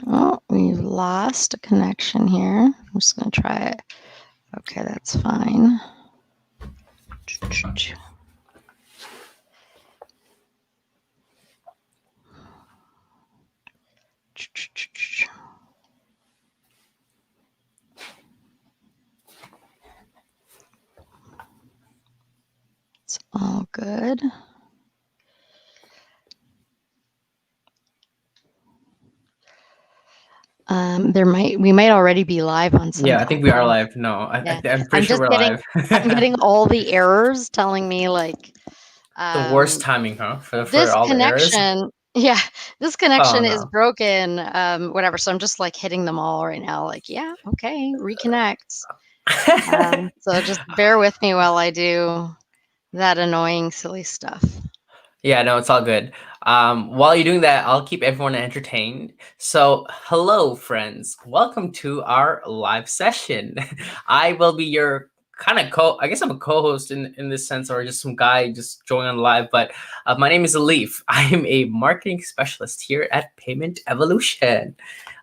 Oh, we've lost a connection here. I'm just going to try it. Okay, that's fine. It's all good. We might already be live on some. Yeah, I think we are live. No, I'm pretty sure we're live. I'm getting all the errors telling me like The worst timing, huh? For this all the errors. connection. Yeah, this Oh connection is no. broken. Whatever. So I'm just like hitting them all right now. Like, yeah, okay, reconnect. So just bear with me while I do that annoying, silly stuff. Yeah, no, it's all good. While you're doing that, I'll keep everyone entertained. So, hello, friends. Welcome to our live session. I will be your kind of I guess I'm a co-host in this sense, or just some guy just joining on live. But my name is Alif. I am a marketing specialist here at PaymentEvolution.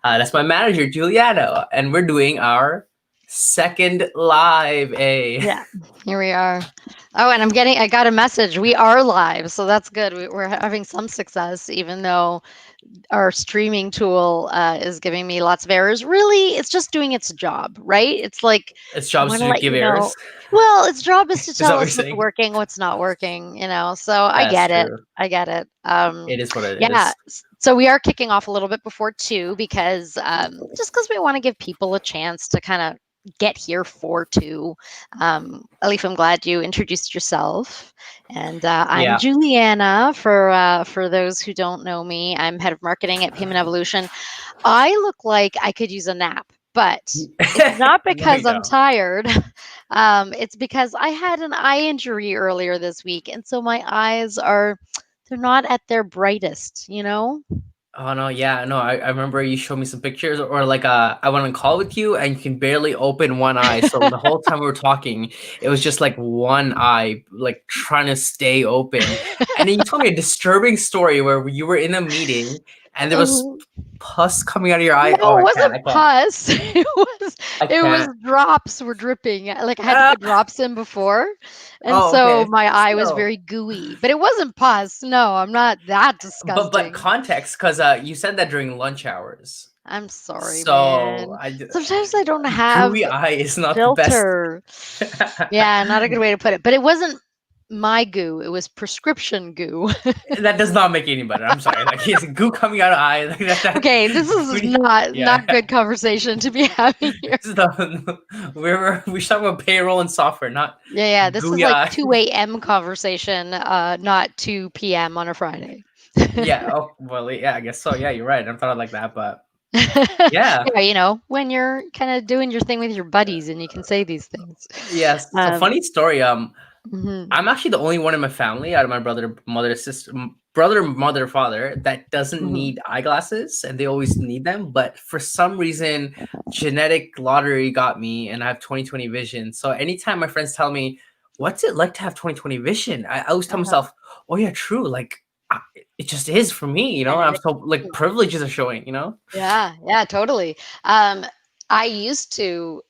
That's my manager, Juliano, and we're doing our second live. Yeah, here we are. Oh, and I got a message. We are live, so that's good. We're having some success, even though our streaming tool is giving me lots of errors. Really, it's just doing its job, right? It's like Its job is want to to let give you know. errors. Well, its job is to Is that tell what you're us what's saying? working, what's not working. So I That's get it. true. I get it. It is what it Yeah. is. So we are kicking off a little bit before 2 because just because we want to give people a chance to kind of get here for 2. Alif, I'm glad you introduced yourself. And I'm Yeah. Juliana. For those who don't know me, I'm head of marketing at PaymentEvolution. I look like I could use a nap, but it's not No, because you I'm don't. tired. It's because I had an eye injury earlier this week, and so my eyes they're not at their brightest. Oh no, yeah, no. I remember you showed me some pictures, or like I went on call with you, and you can barely open one eye. So the whole time we were talking, it was just like one eye, like trying to stay open. And then you told me a disturbing story where you were in a meeting, and there was Mhm. pus coming out of your eye. Oh, No, it wasn't I can't, pus. I It was can't. drops were dripping. Like I had to Ah! put drops in before. And Oh, so okay. my eye was Still, very gooey. But it wasn't pus. No, I'm not that but disgusting. context, because you said that during lunch hours. I'm sorry, So man. Sometimes I don't have gooey eye is not the best. filter. Yeah, not a good way to put it. But it wasn't my goo. It was prescription goo. That does not make it any better. I'm sorry. Like he's goo coming out of eye. Like Okay, this is yeah. not good conversation to be having here. This is we should talk about payroll and software, not Yeah, this is gooey like eye. 2 a.m. conversation, not 2 p.m. on a Friday. Yeah. Oh well. Yeah. I guess so. Yeah. You're right. I thought it like that, but yeah. Yeah, when you're kind of doing your thing with your buddies and you can say these things. Yes. So Um, funny story. mhm, I'm actually the only one in my family out of my brother, mother, father that doesn't mhm. need eyeglasses, and they always need them. But for some reason, genetic lottery got me, and I have 20/20 vision. So anytime my friends tell me, "What's it like to have 20/20 vision?" I always tell Uh-huh. myself, "Oh yeah, true. Like it just is for me. And I'm it so like is. privileges are showing. Yeah, totally. I used to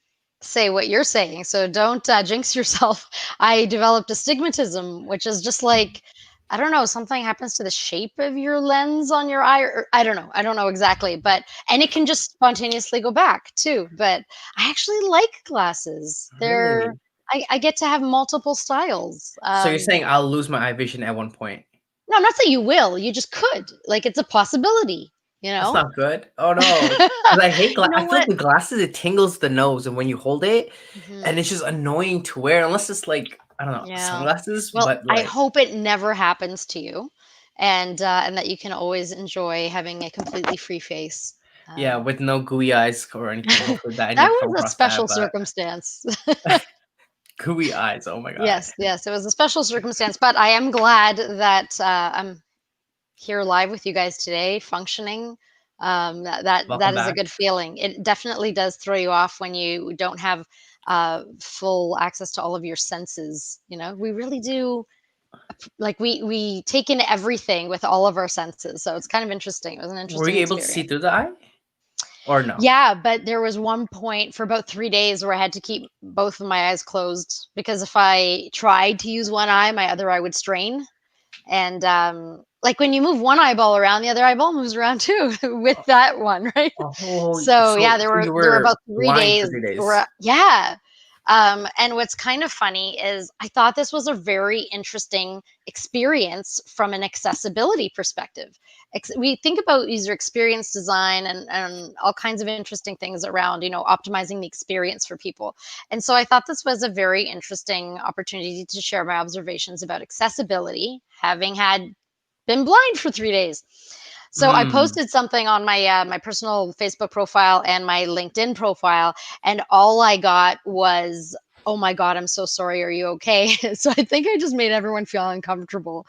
say what you're saying, so don't jinx yourself. I developed astigmatism, which is just like, I don't know, something happens to the shape of your lens on your eye, or I don't know. I don't know exactly, and it can just spontaneously go back too. But I actually like glasses. Really. I get to have multiple styles. So you're saying I'll lose my eye vision at one point? No, I'm not saying you will. You just could. Like it's a possibility. You That's know. not good. Oh no. Because I hate You know I feel like what? the glasses, it tingles the nose, and when you hold it, and Mhm. it's just annoying to wear unless it's like, I don't know, Yeah. sunglasses, Well, but I like, hope it never happens to you, and that you can always enjoy having a completely free face. yeah, Um, with no gooey eyes or anything. Hopefully that I that never come was a across that, special but circumstance. gooey eyes, oh my god. Yes, yes, it was a special circumstance, but I am glad that I'm here live with you guys today, functioning. That Welcome is a back. good feeling. It definitely does throw you off when you don't have full access to all of your senses. We really do Like we take in everything with all of our senses. So it's kind of interesting. It was an Were interesting you able to see experience. through the eye or no? Yeah, but there was one point for about 3 days where I had to keep both of my eyes closed because if I tried to use one eye, my other eye would strain. And like when you move one eyeball around, the other eyeball moves around too with that one, right? Oh, So so yeah, so you there were were about three blind for days 3 days. where yeah. And what's kind of funny is I thought this was a very interesting experience from an accessibility perspective. We think about user experience design and all kinds of interesting things around, optimizing the experience for people. And so I thought this was a very interesting opportunity to share my observations about accessibility, having had been blind for 3 days. So I Hmm. posted something on my personal Facebook profile and my LinkedIn profile, and all I got was, "Oh my God, I'm so sorry. Are you okay?" So I think I just made everyone feel uncomfortable,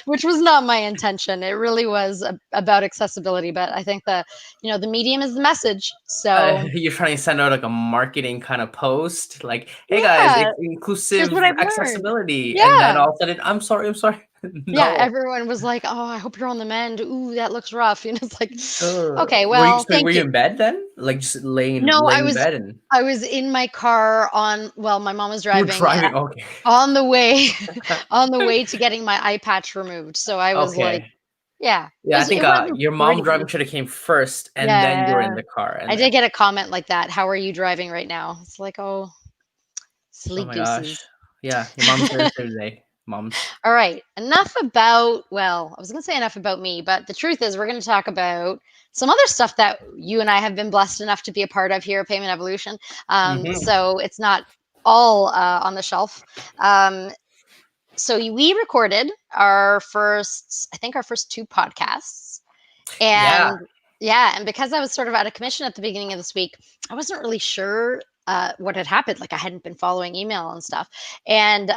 which was not my intention. It really was about accessibility, but I think the medium is the message. So You're trying to send out like a marketing kind of post, like, "Hey guys, yeah, it's here's what inclusive I've learned. accessibility," and then Yeah. all of a sudden, "I'm sorry, I'm sorry." Yeah, No. everyone was like, "Oh, I hope you're on the mend. Ooh, that looks rough." It's like, okay, Were you well, so were thank you you. in bed then? Like, just No, laying in bed and I was in my car my mom was you were driving, driving? Okay. on the way on the way to getting my eye patch removed. So I was like, Okay. yeah, Yeah, I think, it wasn't your mom driving pretty. should have came first, and then you were in Yeah. the car, I and did then get a comment like that. "How are you driving right now?" It's like, "Oh, oh silly my gosh. gooses." Yeah, your mom's here to save the day. Moms. All right, enough about, well, I was going to say enough about me, but the truth is, we're going to talk about some other stuff that you and I have been blessed enough to be a part of here at Payment Evolution. Mhm. So it's not all on the shelf. Um, so we recorded I think our first two podcasts. Yeah. And yeah, and because I was sort of out of commission at the beginning of this week, I wasn't really sure what had happened. Like I hadn't been following email and stuff. And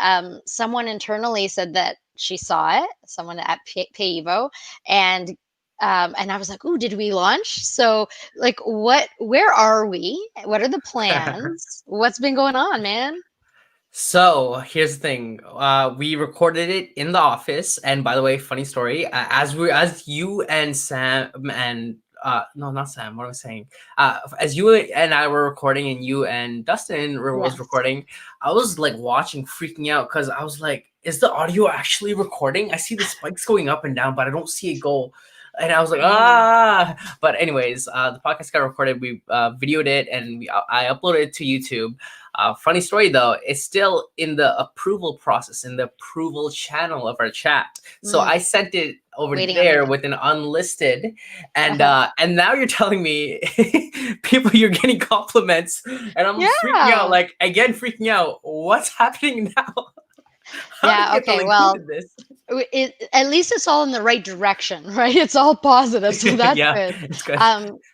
someone internally said that she saw it, someone at PayEvo, and and I was like, "Ooh, did we launch?" So, like, where are we? What are the plans? What's been going on, man? So here's the thing. We recorded it in the office, and by the way, funny story. As you and Sam and no, not Sam. What am I saying? As you and I were recording, and you and Dustin was Yes. recording, I was like watching, freaking out because I was like, "Is the audio actually recording? I see the spikes going up and down, but I don't see it go." And I was like, Mm. ah. But anyways, the podcast got recorded. We videoed it, and I uploaded it to YouTube. Funny story though, it's still in the approval process, in the approval channel of our chat. So Mm. I sent it over Waiting on there that. with an unlisted, and now you're telling me people you're getting compliments, and I'm freaking out. Yeah. Like again, freaking out. What's happening now? How did Yeah. you feel Okay. Well, included this? at least it's all in the right direction, right? It's all positive, so that's Yeah, good. it's good.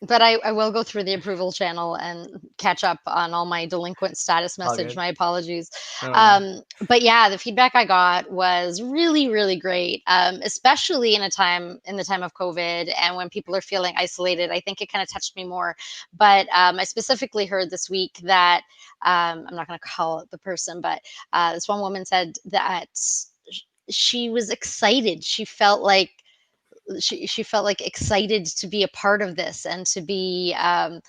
But I will go through the approval channel and catch up on all my delinquent status All message. good. My apologies. Oh my gosh. But yeah, the feedback I got was really, really great, especially in the time of COVID and when people are feeling isolated. I think it kind of touched me more. But I specifically heard this week that I'm not going to call it the person, but this one woman said that she was excited. She felt like excited to be a part of this and to be and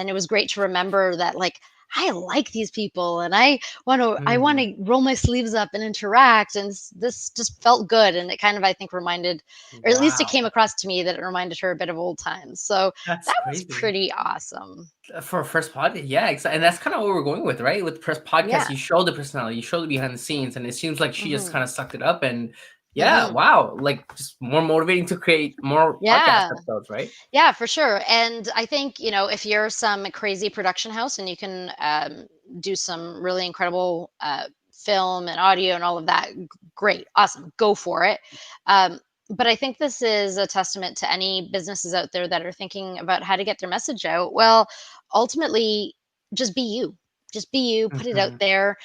it was great to remember that like I like these people and I want Mm, to roll my sleeves up and interact and this just felt good and it kind of I think reminded or at least it came wow, across to me that it reminded her a bit of old times. So that's that was crazy. pretty awesome. For a first podcast, yeah, and that's kind of what we're going with, right? With the first podcast, Yeah. you show the personality, you show the behind the scenes, and it seems like she just Hmm. kind of sucked it up, and yeah, Hmm. wow, like just more motivating to create more podcast Yeah. episodes, right? Yeah, for sure. And I think, if you're some crazy production house and you can do some really incredible film and audio and all of that, great, awesome, go for it. But I think this is a testament to any businesses out there that are thinking about how to get their message out. Well, ultimately, just be you. Just be you, put it out Hmm. there.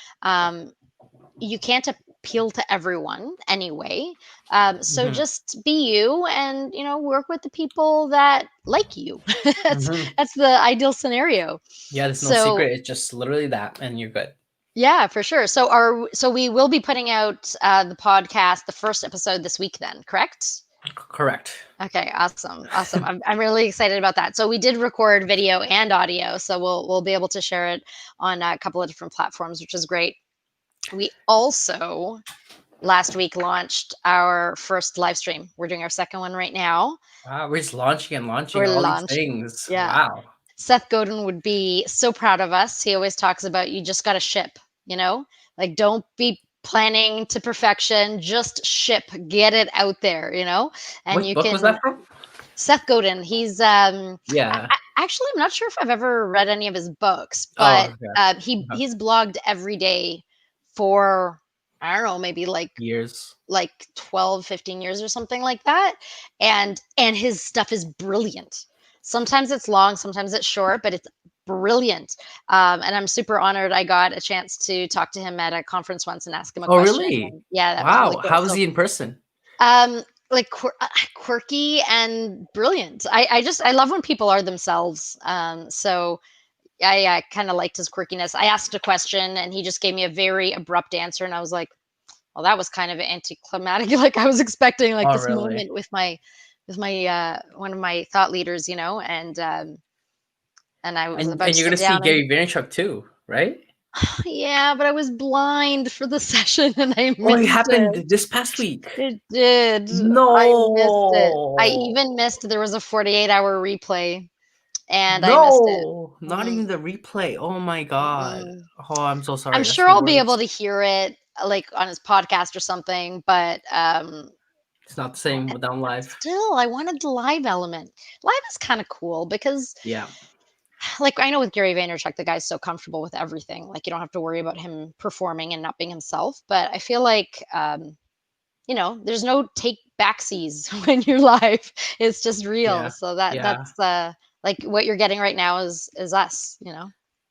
You can't appeal to everyone anyway. So Hmm. just be you and, work with the people that like you. that's Hmm. that's the ideal scenario. Yeah, there's no So secret. It's just literally that, and you're good. Yeah, for sure. So we will be putting out the podcast, the first episode this week then, correct? Correct. Okay, awesome. Awesome. I'm really excited about that. So we did record video and audio, so we'll be able to share it on a couple of different platforms, which is great. We also last week launched our first live stream. We're doing our second one right now. Wow, we're just launching and launching We're all these launching. things. Yeah. Wow. Seth Godin would be so proud of us. He always talks about you just got to ship, you know? Like don't be planning to perfection, just ship, get it out there, you know? And What you book was that can from? Seth Godin, he's Yeah. actually I'm not sure if I've ever read any of his books, but Oh, yeah. he's blogged every day for I don't know, maybe Years. like 12, 15 years or something like that. And his stuff is brilliant. Sometimes it's long, sometimes it's short, but it's brilliant. And I'm super honored I got a chance to talk to him at a conference once and ask him a Oh, question. really? And yeah, that was really Wow. cool. How is So he in person? um like quirky and brilliant. I love when people are themselves. So I kind of liked his quirkiness. I asked a question and he just gave me a very abrupt answer, and I was like, well, that was kind of anticlimactic. Like I was expecting like Oh, this really? moment with my one of my thought leaders, and I was about And to you're sit gonna see down and Gary Vaynerchuk too, right? yeah, but I was blind for the session and I Oh, it missed happened it. this past week. It did. I missed it. I No. even missed there was a 48-hour replay and I missed it. No, not Mhm, even the replay. Oh my god. mm-mm. Oh, I'm so I'm sorry. That's sure the I'll be able worst. to hear it like on his podcast or something, but It's not the same without live. still, I wanted the live element. Live is kind of cool because, Yeah. like, I know with Gary Vaynerchuk, the guy's so comfortable with everything. Like, you don't have to worry about him performing and not being himself. But I feel like, there's no take backsies when you're live. It's just real. Yeah. So that Yeah. that's like what you're getting right now is us.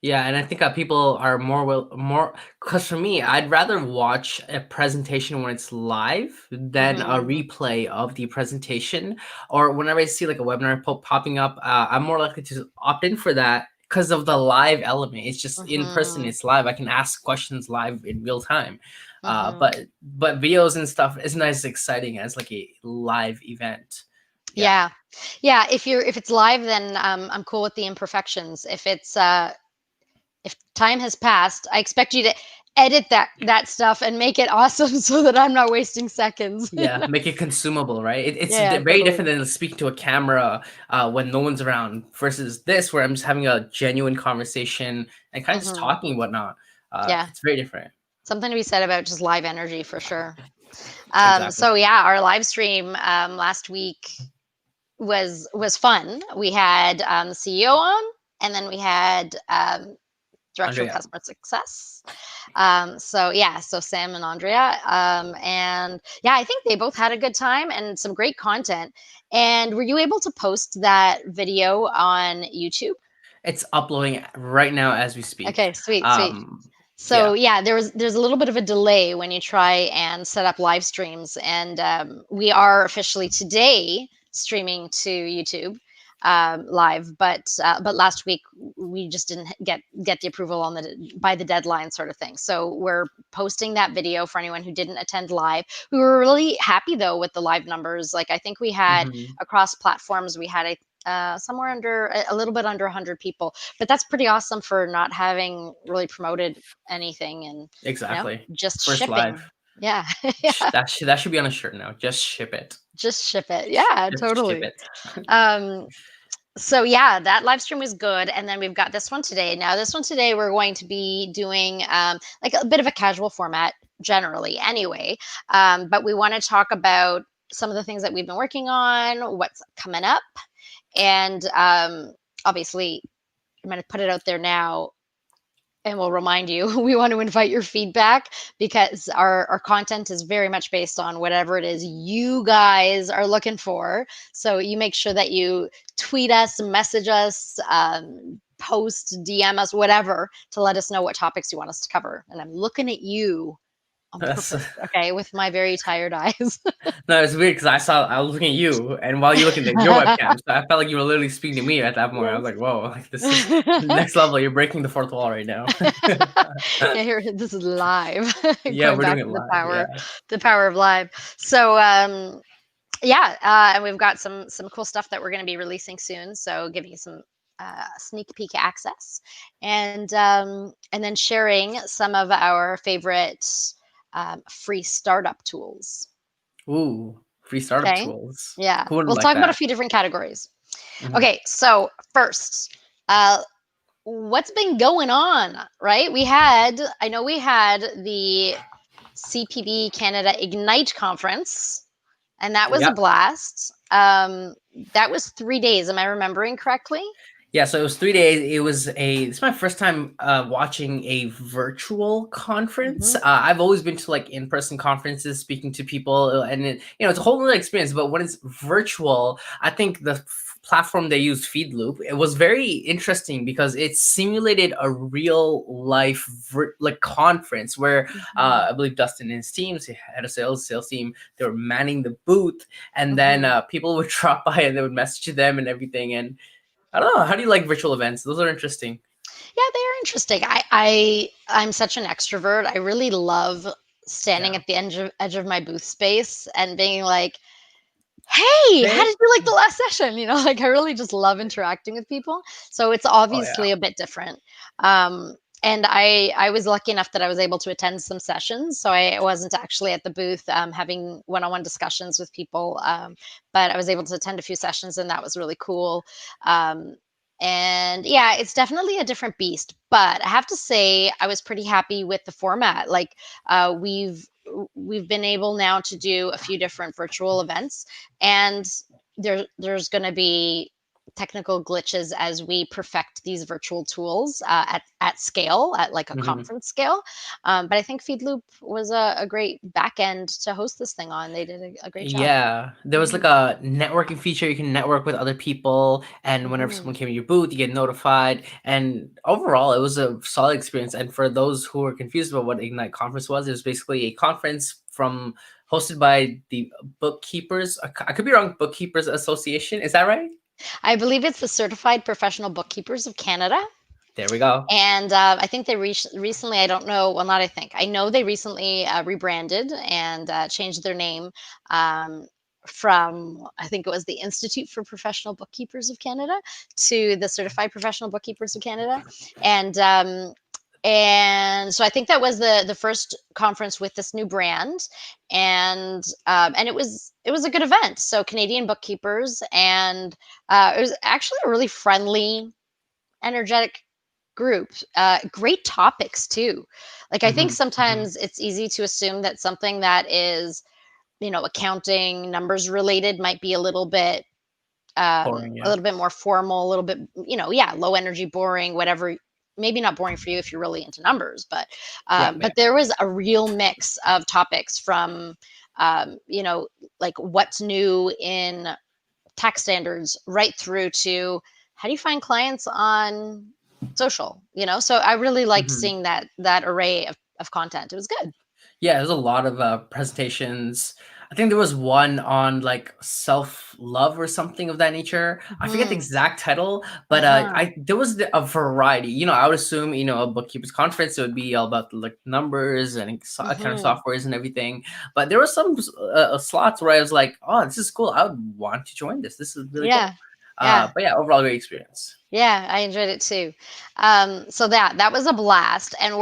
Yeah, and I think that people are more because for me, I'd rather watch a presentation when it's live than a Hmm. replay of the presentation. Or whenever I see like a webinar popping up, I'm more likely to opt in for that because of the live element. It's just in person, Hmm. it's live. I can ask questions live in real time. Hmm. But videos and stuff isn't as exciting as like a live event. Yeah. Yeah. Yeah. If it's live, then I'm cool with the imperfections. If time has passed, I expect you to edit that stuff and make it awesome so that I'm not wasting seconds. Yeah, make it consumable, right? It's Yeah, very totally. different than speaking to a camera when no one's around versus this where I'm just having a genuine conversation and kind of just Hmm. talking and whatnot. Yeah, It's very different. something to be said about just live energy for sure. Exactly. So yeah, our live stream last week was fun. We had the CEO on, and then we had Director of Andrea. Customer Success. So Sam and Andrea, and yeah, I think they both had a good time and some great content. And were you able to post that video on YouTube? It's uploading right now as we speak. Okay, sweet, sweet. Um, So yeah. yeah, there's a little bit of a delay when you try and set up live streams, and we are officially today streaming to YouTube live, but last week we just didn't get the approval on by the deadline sort of thing. So we're posting that video for anyone who didn't attend live. We were really happy though with the live numbers. Like I think we had Mhm. across platforms we had somewhere under a little bit under 100 people, but that's pretty awesome for not having really promoted anything and Exactly. just First shipping. live. Yeah. Yeah, That should be on a shirt now. Just ship it. just ship it. Yeah, Just ship totally. it. um so yeah, that live stream was good, and then we've got this one today. Now this one today we're going to be doing like a bit of a casual format generally anyway, but we want to talk about some of the things that we've been working on, what's coming up, and obviously I'm going to put it out there now and we'll remind you. We want to invite your feedback because our content is very much based on whatever it is you guys are looking for. So you make sure that you tweet us, message us, post, DM us, whatever, to let us know what topics you want us to cover. And I'm looking at you, on That's, purpose, okay, with my very tired eyes. no, it's weird because I was looking at you, and while you're looking at your webcam, so I felt like you were literally speaking to me at that moment. I was Yes. like, "Whoa, like this is next level. You're breaking the fourth wall right now." Yeah, here, this is live. Yeah, Going we're doing back it to live. Yeah. the power of live. So, yeah, and we've got some cool stuff that we're going to be releasing soon. So, giving you some sneak peek access, and then sharing some of our favorite free startup tools. Ooh, free startup Okay. tools. Yeah, Who wouldn't we'll like talk about a that? few different categories. Mhm. Okay, so first, uh, what's been going on, right? I know we had the CPB Canada Ignite conference, and that was a Yep. blast. That was 3 days. Am I remembering correctly? Yeah, so it was 3 days. It's my first time watching a virtual conference. Hmm. I've always been to like in-person conferences, speaking to people, and it's a whole other experience. But when it's virtual, I think the platform they used, Feedloop, it was very interesting because it simulated a real life like conference where Hmm. I believe Dustin and his teams, he had a sales team, they were manning the booth, and then Hmm. people would drop by and they would message them and everything. And I don't know. How do you like virtual events? Those are interesting. Yeah, they are interesting. I'm such an extrovert. I really love standing Yeah. at the edge of my booth space and being like, "Hey, how Hey. did you like the last session?" Like I really just love interacting with people. So it's Oh yeah. obviously a bit different. Um, and I was lucky enough that I was able to attend some sessions. So I wasn't actually at the booth having one-on-one discussions with people, but I was able to attend a few sessions, and that was really cool. Um, and yeah, it's definitely a different beast. But I have to say, I was pretty happy with the format. Like uh, we've we've been able now to do a few different virtual events, and there's going to be technical glitches as we perfect these virtual tools at scale, at like a Mhm. conference scale. But I think Feedloop was a great back end to host this thing on. They did a great job. Yeah, there was like Hmm. a networking feature. You can network with other people, and whenever Hmm. someone came to your booth, you get notified. And overall, it was a solid experience. And for those who were confused about what Ignite Conference was, it was basically a conference from hosted by the bookkeepers. I could be wrong. Bookkeepers Association. Is that right? I believe it's the Certified Professional Bookkeepers of Canada. There we go. And I think they recently, I don't know, well, not I think, I know they recently rebranded and changed their name um, from, I think it was the Institute for Professional Bookkeepers of Canada to the Certified Professional Bookkeepers of Canada. And and so I think that was the first conference with this new brand, and it was a good event. So Canadian bookkeepers, and it was actually a really friendly, energetic group. Great topics too. Like I think Hmm. Hmm. sometimes it's easy to assume that something that is, accounting, numbers related might be Boring. a Yeah. little bit more formal, a little bit, yeah, low energy, boring, whatever. Maybe not boring for you if you're really into numbers, Yeah. Yeah. but there was a real mix of topics from, you know, like what's new in tax standards right through to how do you find clients on social, so I really liked Mhm. seeing that array of content. It was good. Yeah, there's a lot of presentations. I think there was one on like self love or something of that nature. I forget the Hmm. exact title, but Uh-huh. I there was a variety. I would assume a bookkeepers conference it would be all about like numbers and kind of Hmm. softwares and everything. But there were some slots where I was like, oh, this is cool. I would want to join this. This is really cool. Yeah. Yeah. But yeah, overall great experience. Yeah, I enjoyed it too. So that was a blast, and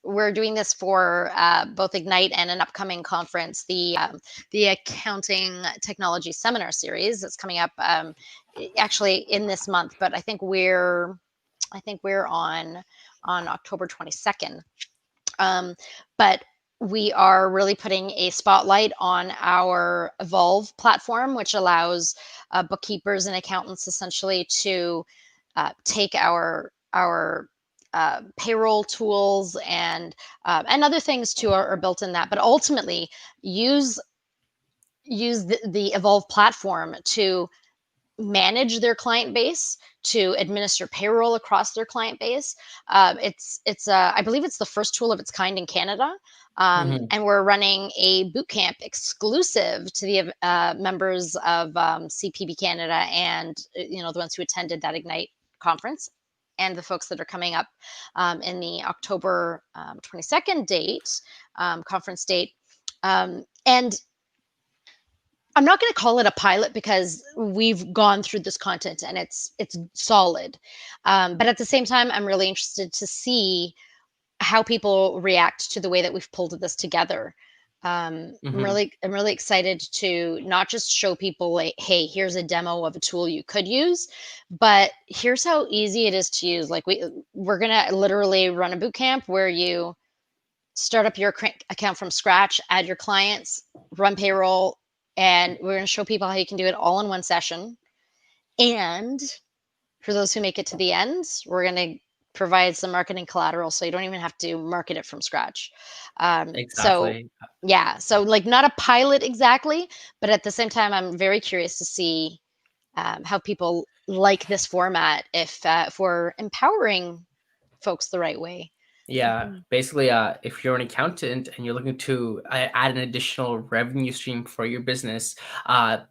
we're doing this for both Ignite and an upcoming conference, the Accounting Technology Seminar Series that's coming up actually in this month, but I think we're on October 22nd. Um, but we are really putting a spotlight on our Evolve platform, which allows bookkeepers and accountants essentially to take our payroll tools and other things too are built in that, but ultimately use the Evolve platform to manage their client base, to administer payroll across their client base. I believe it's the first tool of its kind in Canada. Hmm. And we're running a boot camp exclusive to the members of CPB Canada, and the ones who attended that Ignite conference, and the folks that are coming up in the October 22nd date, conference date. And I'm not going to call it a pilot because we've gone through this content and it's solid. But at the same time, I'm really interested to see how people react to the way that we've pulled this together. Hmm. I'm really excited to not just show people like, hey, here's a demo of a tool you could use, but here's how easy it is to use. Like we're gonna literally run a boot camp where you start up your account from scratch, add your clients, run payroll, and we're going to show people how you can do it all in one session. And for those who make it to the end, we're going to provide some marketing collateral so you don't even have to market it from scratch. So, Exactly. yeah, so like not a pilot exactly, but at the same time, I'm very curious to see how people like this format if we're empowering folks the right way. Yeah, Mhm. basically, if you're an accountant and you're looking to add an additional revenue stream for your business,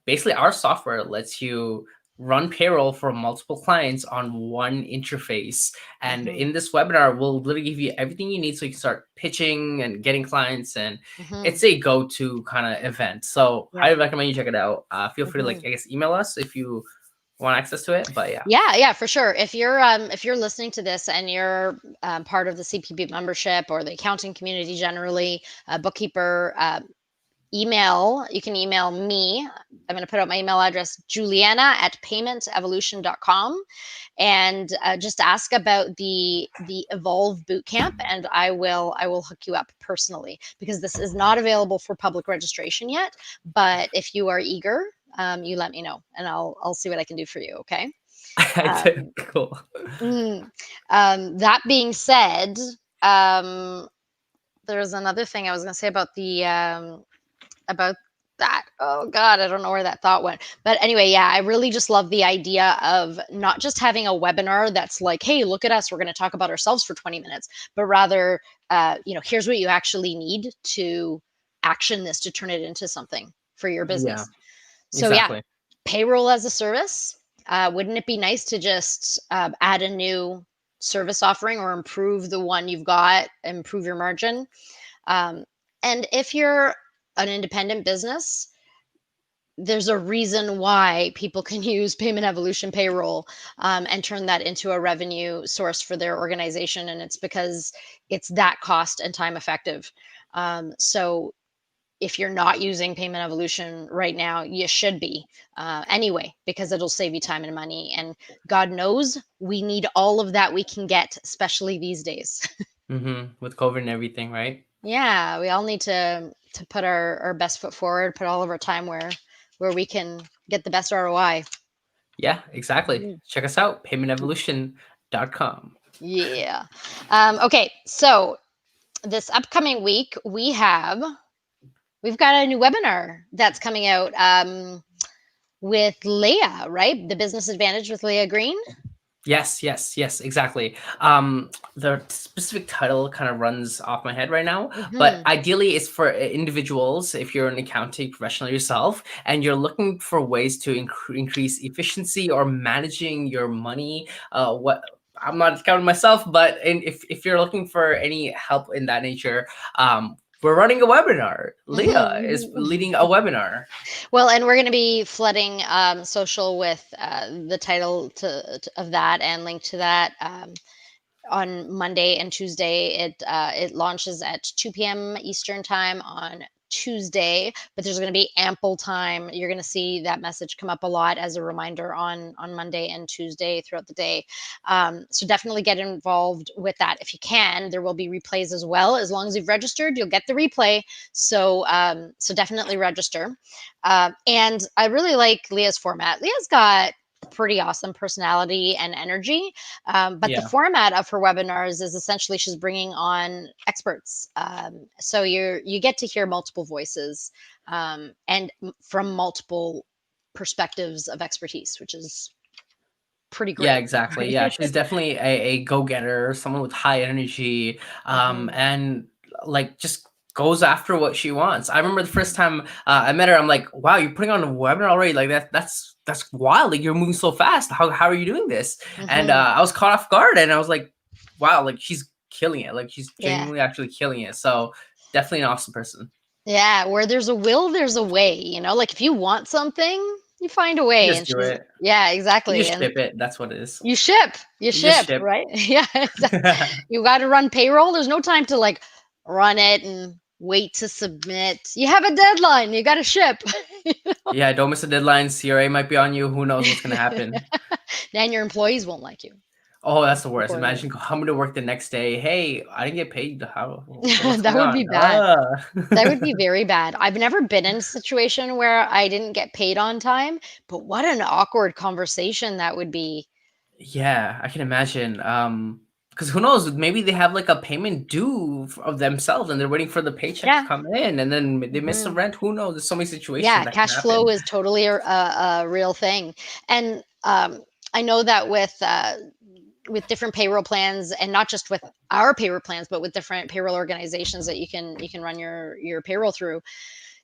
basically our software lets you run payroll for multiple clients on one interface. And Mhm. in this webinar, we'll literally give you everything you need so you can start pitching and getting clients. And Mhm. it's a go-to kind of event. So Yep. highly recommend you check it out. Feel free to like, Mhm. I guess, email us if you want access to it. But yeah. Yeah, yeah, for sure. If you're listening to this and you're part of the CPB membership or the accounting community generally, bookkeeper, you can email me. I'm going to put out my email address, Juliana@PaymentEvolution.com, and just ask about the Evolve Bootcamp, and I will hook you up personally, because this is not available for public registration yet. But if you are eager, you let me know, and I'll see what I can do for you. Okay. I did. Um, Cool. mm, that being said, um, there's another thing I was going to say about that. Oh God, I don't know where that thought went. But anyway, yeah, I really just love the idea of not just having a webinar that's like, hey, look at us, we're going to talk about ourselves for 20 minutes, but rather, here's what you actually need to action this to turn it into something for your Yeah, business. So yeah, exactly. payroll as a service. Wouldn't it be nice to just add a new service offering, or improve the one you've got, improve your margin? Um, and if you're an independent business, there's a reason why people can use Payment Evolution payroll, and turn that into a revenue source for their organization. And it's because it's that cost and time effective. So if you're not using Payment Evolution right now, you should be anyway, because it'll save you time and money. And God knows we need all of that we can get, especially these days. With COVID and everything, right? Yeah, we all need to put our best foot forward, put all of our time where we can get the best ROI. Yeah, exactly. Mhm. Check us out, paymentevolution.com. Yeah. Okay, so this upcoming week we've got a new webinar that's coming out with Leah, right? The Business Advantage with Leah Green. Yes, yes, yes, exactly. The specific title kind of runs off my head right now, but Hmm. ideally it's for individuals. If you're an accounting professional yourself and you're looking for ways to increase efficiency or managing your money, what I'm not accounting myself, but if you're looking for any help in that nature, we're running a webinar. Leah is leading a webinar. Well, and we're going to be flooding social with the title of that and link to that. On Monday and Tuesday. It launches at 2 p.m. Eastern time on Tuesday, but there's going to be ample time. You're going to see that message come up a lot as a reminder on Monday and Tuesday throughout the day. So definitely get involved with that if you can. There will be replays as well. As long as you've registered, you'll get the replay. So definitely register. And I really like Leah's format. Leah's got pretty awesome personality and energy. But the Yeah. format of her webinars is essentially she's bringing on experts. So you get to hear multiple voices, and from multiple perspectives of expertise, which is pretty Yeah, great. exactly. Yeah, she's definitely a go-getter, someone with high energy, Hmm. and like just goes after what she wants. I remember the first time I met her, I'm like, "Wow, you're putting on a webinar already? Like that's wild! Like you're moving so fast. How are you doing this?" And Hmm. I was caught off guard, and I was like, "Wow, like she's killing it. Like she's Yeah. genuinely actually killing it." So definitely an awesome person. Yeah, where there's a will, there's a way, like if you want something, you find a You way. just And do she's, it. yeah, You exactly. just And ship it. That's what it is. you You just ship, ship. right? Yeah, you got to run payroll. There's no time to like run it and wait to submit. You have a deadline. You got to ship. Yeah, don't miss a deadline. CRA might be on you. Who knows what's gonna happen? Then your employees won't like you. Oh, that's Most the worst. importantly. Imagine coming to work the next day. Hey, I didn't get paid. How? What's That going would on? be bad. That would be very bad. I've never been in a situation where I didn't get paid on time, but what an awkward conversation that would be. Yeah, I can imagine. Because who knows? Maybe they have like a payment due of themselves, and they're waiting for the paycheck to Yeah. come in, and then they miss the Mhm. rent. Who knows? There's so many situations Yeah, that can cash flow happen. is totally a real thing. And I know that with different payroll plans, and not just with our payroll plans, but with different payroll organizations that you can run your payroll through,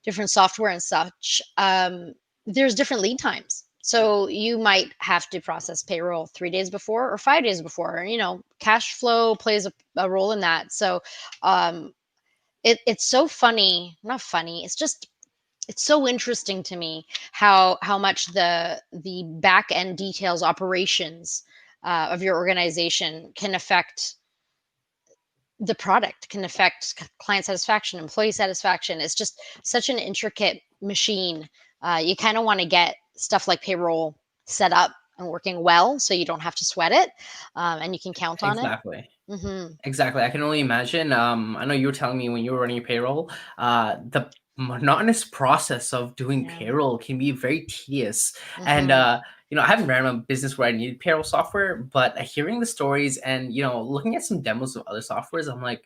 different software and such, there's different lead times. So you might have to process payroll 3 days before or 5 days before. Cash flow plays a role in that. So um, it's so funny, not funny. It's so interesting to me how much the back end details, operations of your organization can affect the product, can affect client satisfaction, employee satisfaction. It's just such an intricate machine. You kind of want to get stuff like payroll set up and working well so you don't have to sweat it, and you can count on it. Exactly. Hmm. Exactly. I can only imagine. I know you were telling me when you were running your payroll, the monotonous process of doing Yeah. payroll can be very tedious. And Hmm. I haven't ran a business where I needed payroll software, but hearing the stories and looking at some demos of other softwares, I'm like,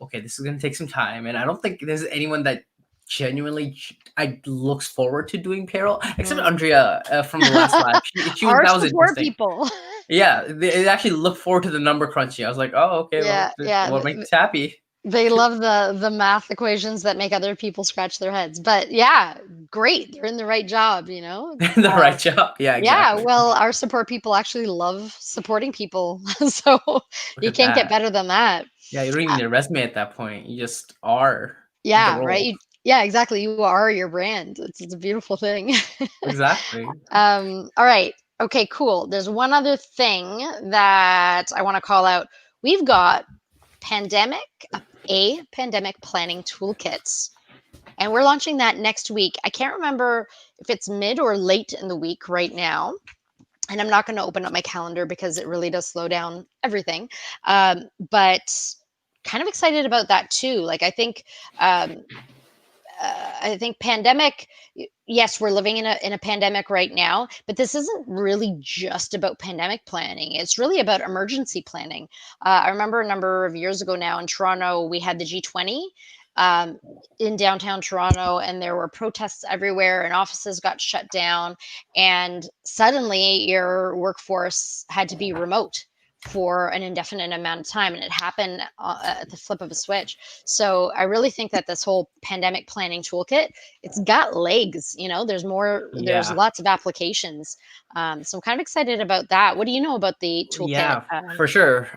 okay, this is gonna take some time. And I don't think there's anyone that genuinely I looks forward to doing payroll, except Hmm. Andrea from the last live. She was Our that was support interesting. people. Yeah, they actually look forward to the number crunching. I was like, "Oh, okay, well, Yeah, yeah. what makes you happy?" They love the math equations that make other people scratch their heads. But yeah, great. They're in the right job. The right job. Yeah, Yeah, exactly. well, our support people actually love supporting people. So Look you at can't get that. better than that. Yeah, you don't even Uh, need a resume at that point. You just are the yeah, right. role. Yeah, exactly. You are your brand. It's a beautiful thing. Exactly. All right. Okay, cool. There's one other thing that I want to call out. We've got pandemic, a pandemic planning toolkits. And we're launching that next week. I can't remember if it's mid or late in the week right now. And I'm not going to open up my calendar because it really does slow down everything. But kind of excited about that too. Like um, I think pandemic. Yes, we're living in a pandemic right now, but this isn't really just about pandemic planning. It's really about emergency planning. I remember a number of years ago now in Toronto, we had the G20 um, in downtown Toronto, and there were protests everywhere, and offices got shut down, and suddenly your workforce had to be remote for an indefinite amount of time, and it happened at the flip of a switch. So I really think that this whole pandemic planning toolkit, it's got legs. There's Yeah. lots of applications. So I'm kind of excited about that. What do you know about the toolkit? Yeah, for sure.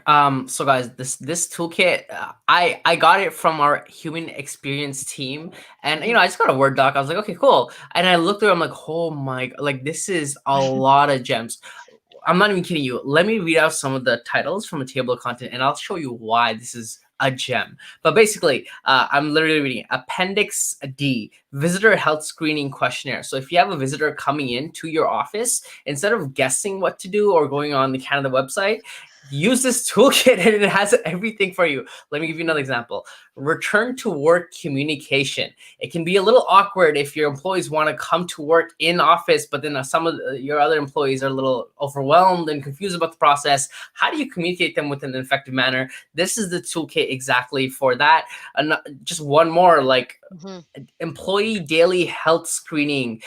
So guys, this toolkit, I got it from our human experience team, and Mhm. I just got a Word doc. I was like, okay, cool. And I looked through. I'm like, oh my, like this is a lot of gems. I'm not even kidding you. Let me read out some of the titles from a table of content, and I'll show you why this is a gem. But basically, I'm literally reading Appendix D, Visitor Health Screening Questionnaire. So if you have a visitor coming into your office, instead of guessing what to do or going on the Canada website, use this toolkit and it has everything for you. Let me give you another example. Return to work communication. It can be a little awkward if your employees want to come to work in office, but then some of your other employees are a little overwhelmed and confused about the process. How do you communicate them with an effective manner? This is the toolkit exactly for that. And just one more, like Mhm. employee daily health screening.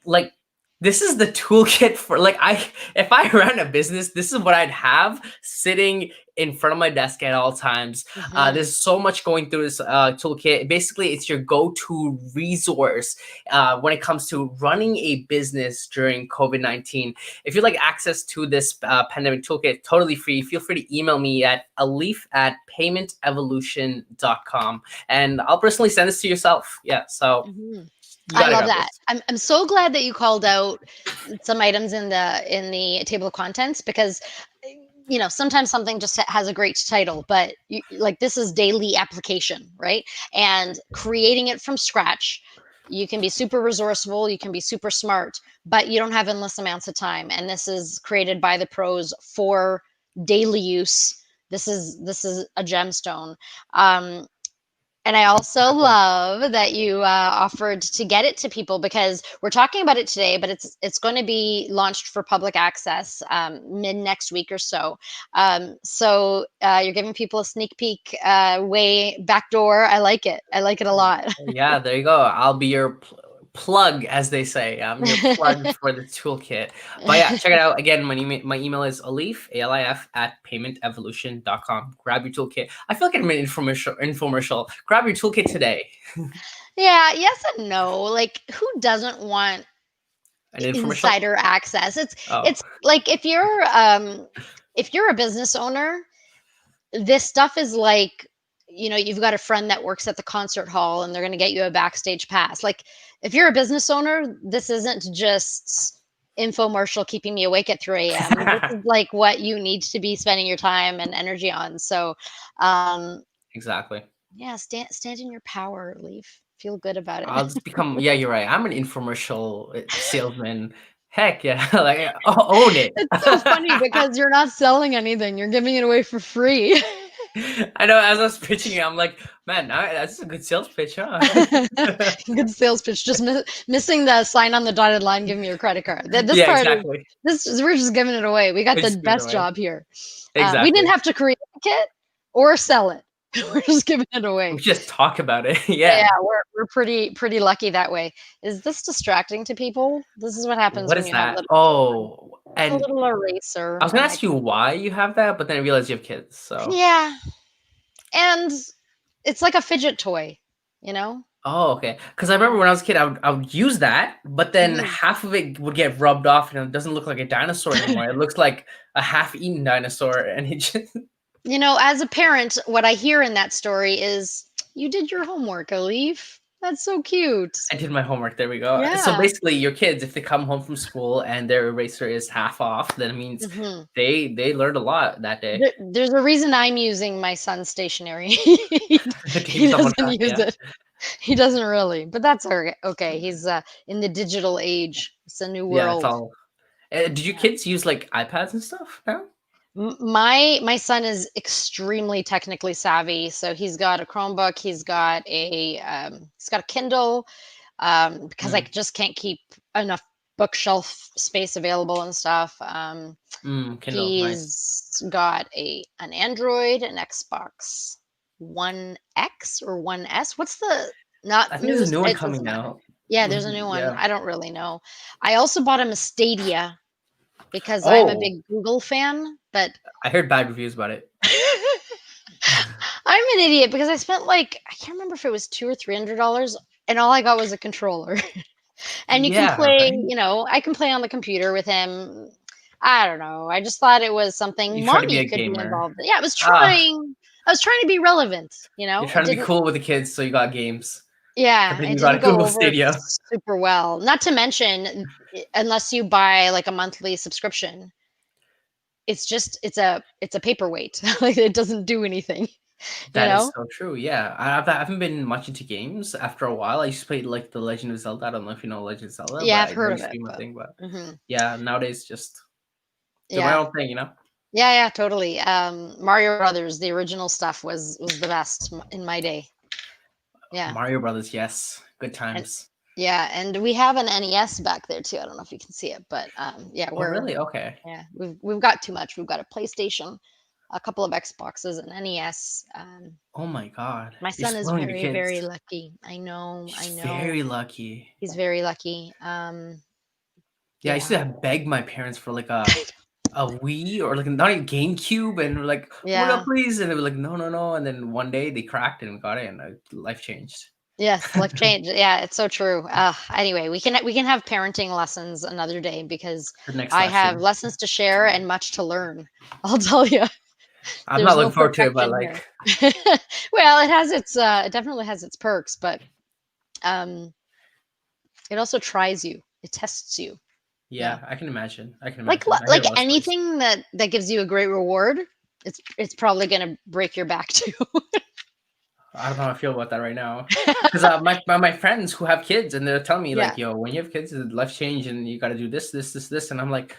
Like this is the toolkit for like I if I ran a business, this is what I'd have sitting in front of my desk at all times. Mhm. There's so much going through this toolkit. Basically, it's your go-to resource when it comes to running a business during COVID-19. If you'd like access to this pandemic toolkit, totally free, feel free to email me at alif@paymentevolution.com, and I'll personally send this to yourself. Yeah, so Mhm. you I got to love grab that. this. I'm so glad that you called out some items in the table of contents because sometimes something just has a great title, but like this is daily application, right? And creating it from scratch, you can be super resourceful, you can be super smart, but you don't have endless amounts of time. And this is created by the pros for daily use. This is a gemstone. Um, and I also Exactly. love that you offered to get it to people because we're talking about it today, but it's going to be launched for public access mid next week or so. So you're giving people a sneak peek way backdoor. I like it. I like it a lot. Yeah, there you go. I'll be your plug, as they say. I'm your plug for the toolkit. But yeah, check it out. Again, my email is alif, A-L-I-F, @paymentevolution.com. Grab your toolkit. I feel like I'm an infomercial. Grab your toolkit today. Yeah, yes and no. Like, who doesn't want An infomercial? insider access? It's Oh. it's like if you're a business owner, this stuff is like, you've got a friend that works at the concert hall and they're going to get you a backstage pass. Like, if you're a business owner, this isn't just infomercial keeping me awake at 3 a.m. This is like what you need to be spending your time and energy on. So, um, Exactly. yeah, stand in your power, Leaf. Feel good about it. I'll just become, yeah, you're right. I'm an infomercial salesman. Heck yeah. Like, own it. It's so funny because you're not selling anything, you're giving it away for free. I know as I was pitching it, I'm like, man, that's a good sales pitch, huh? Good sales pitch. Just missing the sign on the dotted line. Give me your credit card. This Yeah, part is exactly. we're just giving it away. We got We the just give it best away. job here. We didn't Exactly. have to create a kit or sell it. We're just giving it We away. just talk about it. Yeah, Yeah. we're pretty lucky that way. Is this distracting to people? This is what happens What when is you have that? little children. Oh, A and little I eraser was gonna on my ask you why you have that, but then I realized you have kids. So, yeah, and it's like a fidget toy, you know? oh, okay. Because I remember Yeah. when I was a kid, I would use that, but then Mhm. half of it would get rubbed off, and it doesn't look like a dinosaur anymore. It looks like a half-eaten dinosaur, and it just As a parent, what I hear in that story is, "You did your homework, Elif. That's so cute." I did my homework. There we go. So Yeah. basically, your kids, if they come home from school and their eraser is half off, then it means Mhm. they learned a lot that day. There's a reason I'm using my son's stationery. To keep He yourself on doesn't track. use Yeah. it. He doesn't really, but that's okay. He's, in the digital age. It's a new Yeah. It's world. all. Did your kids use like iPads and stuff? No. My son is extremely technically savvy, so he's got a Chromebook, he's got a Kindle, because I Mm, just can't keep enough bookshelf space available and stuff. Kindle. Nice. He's got an Android, an Xbox One X or One S. What's the not I think there's a newest? new one It coming doesn't matter. out. Yeah, there's a new one. Yeah. I don't really know. I also bought him a Stadia because I'm a Oh, big Google fan, but I heard bad reviews about it. I'm an idiot because I spent like I can't remember if it was $200 or $300, and all I got was a controller. And you can Yeah. play, Right. I can play on the computer with him. I don't know. I just thought it was something You try to be mommy a could be gamer. involved in. Yeah, Ah, I was trying to be relevant, you're It trying to be didn't cool with the kids, so you got games, but yeah, then it you got a didn't go Google over Stadia. super well. Not to mention, unless you buy like a monthly subscription, it's a paperweight. Like it doesn't do anything, you That is know? so true. Yeah, I haven't been much into games after a while. I used to play like the Legend of Zelda. I don't know if you know Legend of Zelda, Yeah, but I've heard that of used to it, be my but thing. But mhm. yeah, nowadays just do my Yeah. own thing. Yeah, yeah, totally. Mario Brothers, the original stuff was the best in my day. Yeah. Mario Brothers, yes, good And times. yeah, and we have an NES back there too. I don't know if you can see it, but yeah, Oh, really? Okay. we've got too much. We've got a PlayStation, a couple of Xboxes, an NES. Oh my God, My you're son is spoiling the very, kids. very lucky. I know, She's I know. very lucky. He's very lucky. Yeah, I used to Yeah. have beg my parents for like a Wii or like not even GameCube, and we're like, "Oh my god, Yeah. please!" And they were like, "No, no, no!" And then one day they cracked and we got it, and life changed. Yes, life change. Yeah, it's so true. Anyway, we can have parenting lessons another day because The next I have lesson. lessons to share and much to learn. I'll tell you. I'm There's not no looking forward to it, but perfection like, here. Well, it definitely has its perks, but um, it also tries you. It tests you. Yeah. yeah, I can imagine. I can Like imagine. I hear a lot of stories. anything that gives you a great reward, it's probably gonna break your back too. I don't know how I feel about that right now. Because my friends who have kids and they're telling me Yeah. like, yo, when you have kids, life change and you got to do this, this, this, this, and I'm like,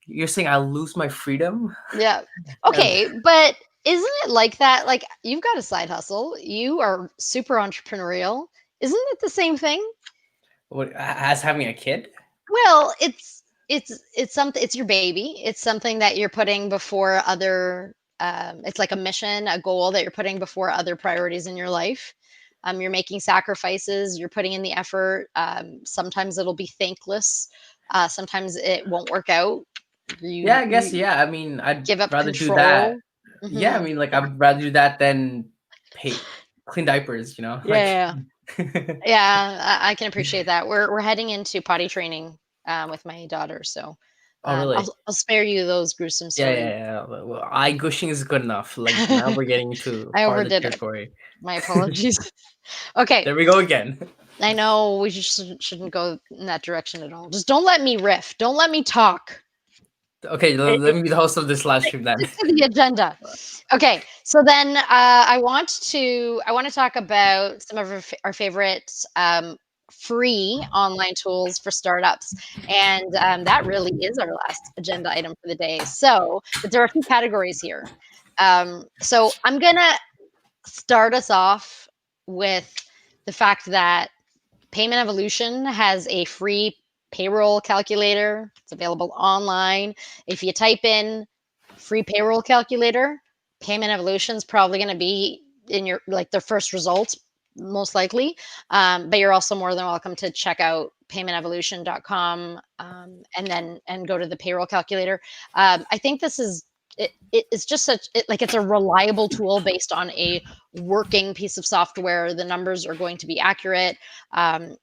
you're saying I'll lose my freedom? Yeah. And Okay, but isn't it like that? Like you've got a side hustle. You are super entrepreneurial. Isn't it the same thing? what, as having a kid? Well, it's something, it's your baby. It's something that you're putting before other it's like a mission, a goal that you're putting before other priorities in your life. You're making sacrifices, you're putting in the effort. Sometimes it'll be thankless. Sometimes it won't work out. Yeah, You I guess. you Yeah, I mean, I'd give up rather do that. control. Yeah, I Hmm. mean, like I'd rather do that than pay clean diapers. You know, like. Yeah. Yeah, I can appreciate that. We're heading into potty training with my daughter, so Oh, really? I'll spare you those gruesome Yeah, stories. yeah, yeah. Well, eye gushing is good enough. Like now we're getting into I farther overdid it. territory. My apologies. Okay, There we go again. I know we shouldn't go in that direction at all. Just don't let me riff. Don't let me talk. Okay, let me be the host of this live stream then. Stick to the agenda. Okay, so then I want to talk about some of our favorite free online tools for startups, and that really is our last agenda item for the day. So, but there are a few categories here. So I'm gonna start us off with the fact that PaymentEvolution has a free payroll calculator. It's available online. If you type in free payroll calculator, PaymentEvolution is probably going to be in your like the first results, most likely. But you're also more than welcome to check out paymentevolution.com and go to the payroll calculator. I think this is it's just like it's a reliable tool based on a working piece of software. The numbers are going to be accurate.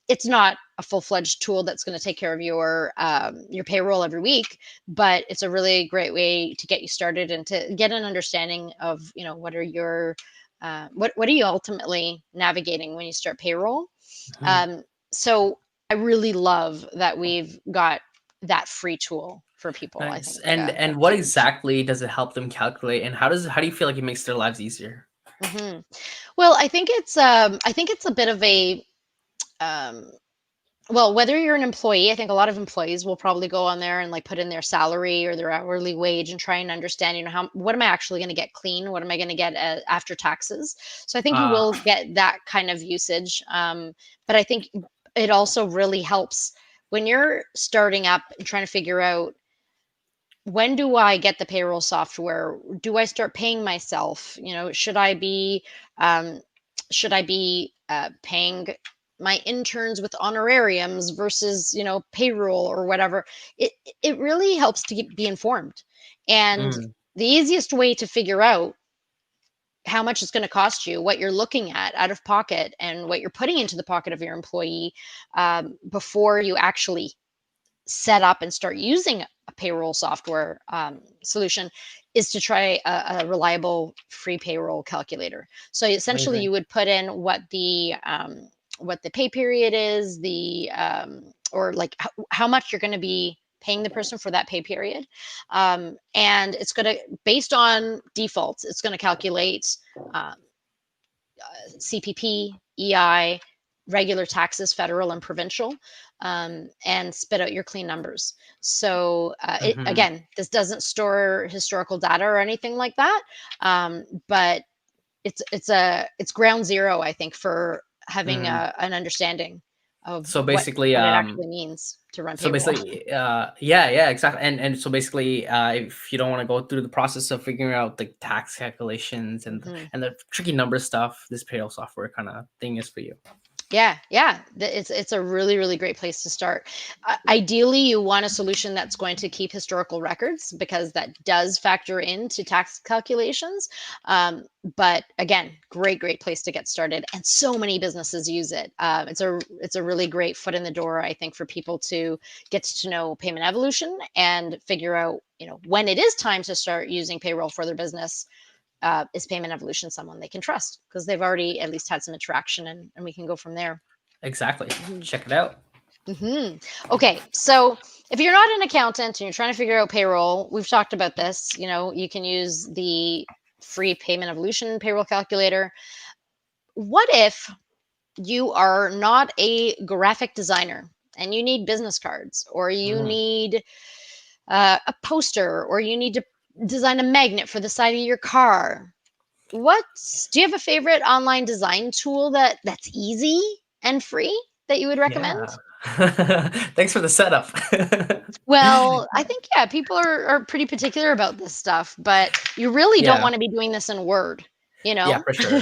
It's not a full-fledged tool that's going to take care of your payroll every week, but it's a really great way to get you started and to get an understanding of what are your what are you ultimately navigating when you start payroll. Mhm. So I really love that we've got that free tool for people. I Nice. think And that's what huge. exactly does it help them calculate? And how do you feel like it makes their lives easier? Hmm. Well, I think it's a bit of a um, well, whether you're an employee, I think a lot of employees will probably go on there and like put in their salary or their hourly wage and try and understand, how what am I actually going to get clean? What am I going to get after taxes? So I think you Uh, will get that kind of usage. But I think it also really helps when you're starting up and trying to figure out, when do I get the payroll software? Do I start paying myself? Um, should I be paying my interns with honorariums versus payroll or whatever? It really helps to be informed, and mm, the easiest way to figure out how much it's going to cost you, what you're looking at out of pocket, and what you're putting into the pocket of your employee before you actually set up and start using a payroll software solution, is to try a reliable free payroll calculator. So essentially, amazing. you would put in what the pay period is, or like how much you're going to be paying the person for that pay period, and it's going to, based on defaults, it's going to calculate um, CPP, EI, regular taxes, federal and provincial, and spit out your clean numbers. So, Hmm. again, this doesn't store historical data or anything like that, but it's ground zero, I think, for having Hmm. an understanding of So what basically, what it actually means to run so payroll. basically, yeah, yeah, exactly. And so basically, if you don't want to go through the process of figuring out the tax calculations and Mhm. the tricky number stuff, this payroll software kind of thing is for you. Yeah, yeah. It's a really, really great place to start. Ideally, you want a solution that's going to keep historical records because that does factor into tax calculations. Um, but again, great, great place to get started, and so many businesses use it. It's a really great foot in the door, I think, for people to get to know payment evolution and figure out, when it is time to start using payroll for their business. Is Payment Evolution someone they can trust because they've already at least had some interaction, and we can go from there. Exactly. hmm Check it out. hmm Okay, so if you're not an accountant and you're trying to figure out payroll, we've talked about this. You can use the free Payment Evolution payroll calculator. What if you are not a graphic designer and you need business cards, or you Mhm. need a poster, or you need to design a magnet for the side of your car? What Do you have a favorite online design tool that's easy and free that you would recommend? Yeah. Thanks for the setup. Well, I think, yeah, people are pretty particular about this stuff, but you really don't Yeah. want to be doing this in Word, you Yeah, know? for sure.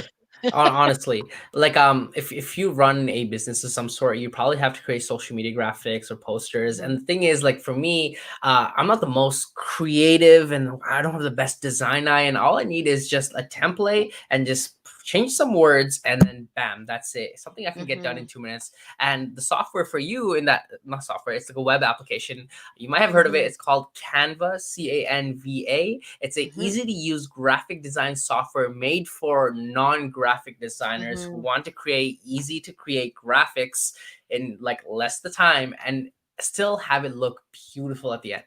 Honestly, like if you run a business of some sort, you probably have to create social media graphics or posters. Mhm, And the thing is, like for me, I'm not the most creative, and I don't have the best design eye. And all I need is just a template and just change some words, and then bam, that's it. Something I can get done in mhm, 2 minutes. And the software for you in that, not software, it's like a web application. You might have heard of it. mhm, It's called Canva, Canva. It's a mhm, easy to use graphic design software made for non-graphic designers who mhm. want to create easy to create graphics in like less the time and still have it look beautiful at the end.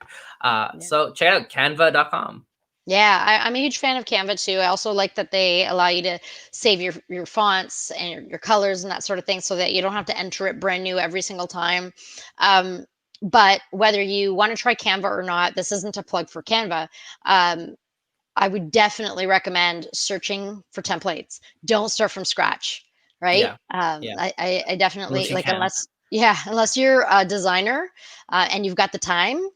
Yeah. So check out canva.com. Yeah, I'm a huge fan of Canva too. I also like that they allow you to save your fonts and your colors and that sort of thing, so that you don't have to enter it brand new every single time. Um, but whether you want to try Canva or not, this isn't a plug for Canva. Um, I would definitely recommend searching for templates. Don't start from scratch, right? Yeah. Yeah. I definitely Unless you like, can. unless you're a designer, and you've got the time,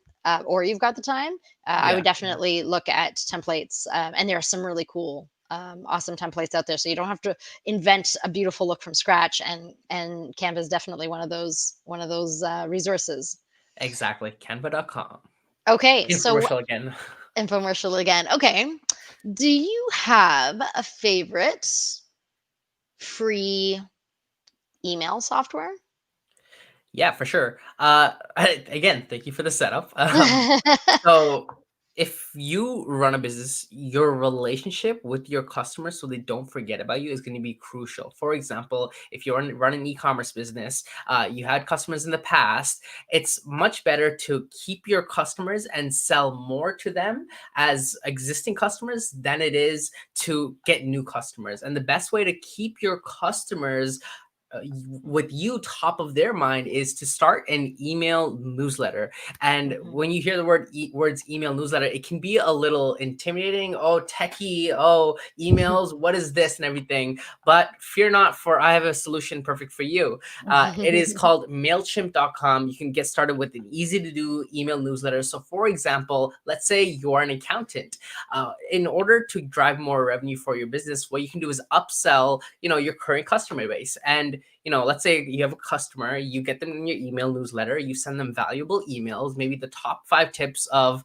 or you've got the time, I would Yeah. definitely look at templates. And there are some really cool, awesome templates out there, so you don't have to invent a beautiful look from scratch. And Canva is definitely one of those resources. Exactly. Canva.com. Okay, so Infomercial again. infomercial again. Okay. Do you have a favorite free email software? Yeah, for sure. Again, thank you for the setup. So if you run a business, your relationship with your customers so they don't forget about you is going to be crucial. For example, if you run an e-commerce business, you had customers in the past, it's much better to keep your customers and sell more to them as existing customers than it is to get new customers. And the best way to keep your customers with you top of their mind is to start an email newsletter. And Mhm, when you hear the words email newsletter, it can be a little intimidating. Oh, techie, oh, emails, what is this and everything. But fear not, for I have a solution perfect for you. It is called Mailchimp.com. You can get started with an easy to do email newsletter. So for example, let's say you're an accountant. In order to drive more revenue for your business, what you can do is upsell, your current customer base. And let's say you have a customer, you get them in your email newsletter, you send them valuable emails, maybe the top 5 tips of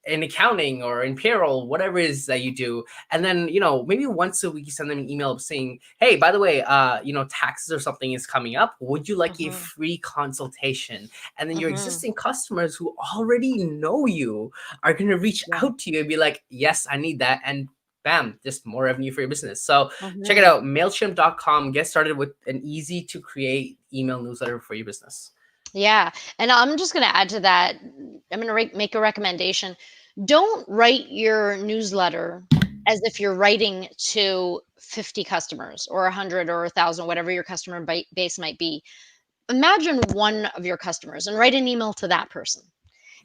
in accounting or in payroll, whatever it is that you do. And then, maybe once a week you send them an email saying, hey, by the way, taxes or something is coming up. Would you like a mhm, free consultation? And then your mhm. existing customers who already know you are going to reach Yeah. out to you and be like, yes, I need that. And bam, just more revenue for your business. So check it Mhm. out, mailchimp.com. Get started with an easy to create email newsletter for your business. Yeah, and I'm just gonna add to that. I'm gonna make a recommendation. Don't write your newsletter as if you're writing to 50 customers or 100 or 1,000, whatever your customer base might be. Imagine one of your customers and write an email to that person.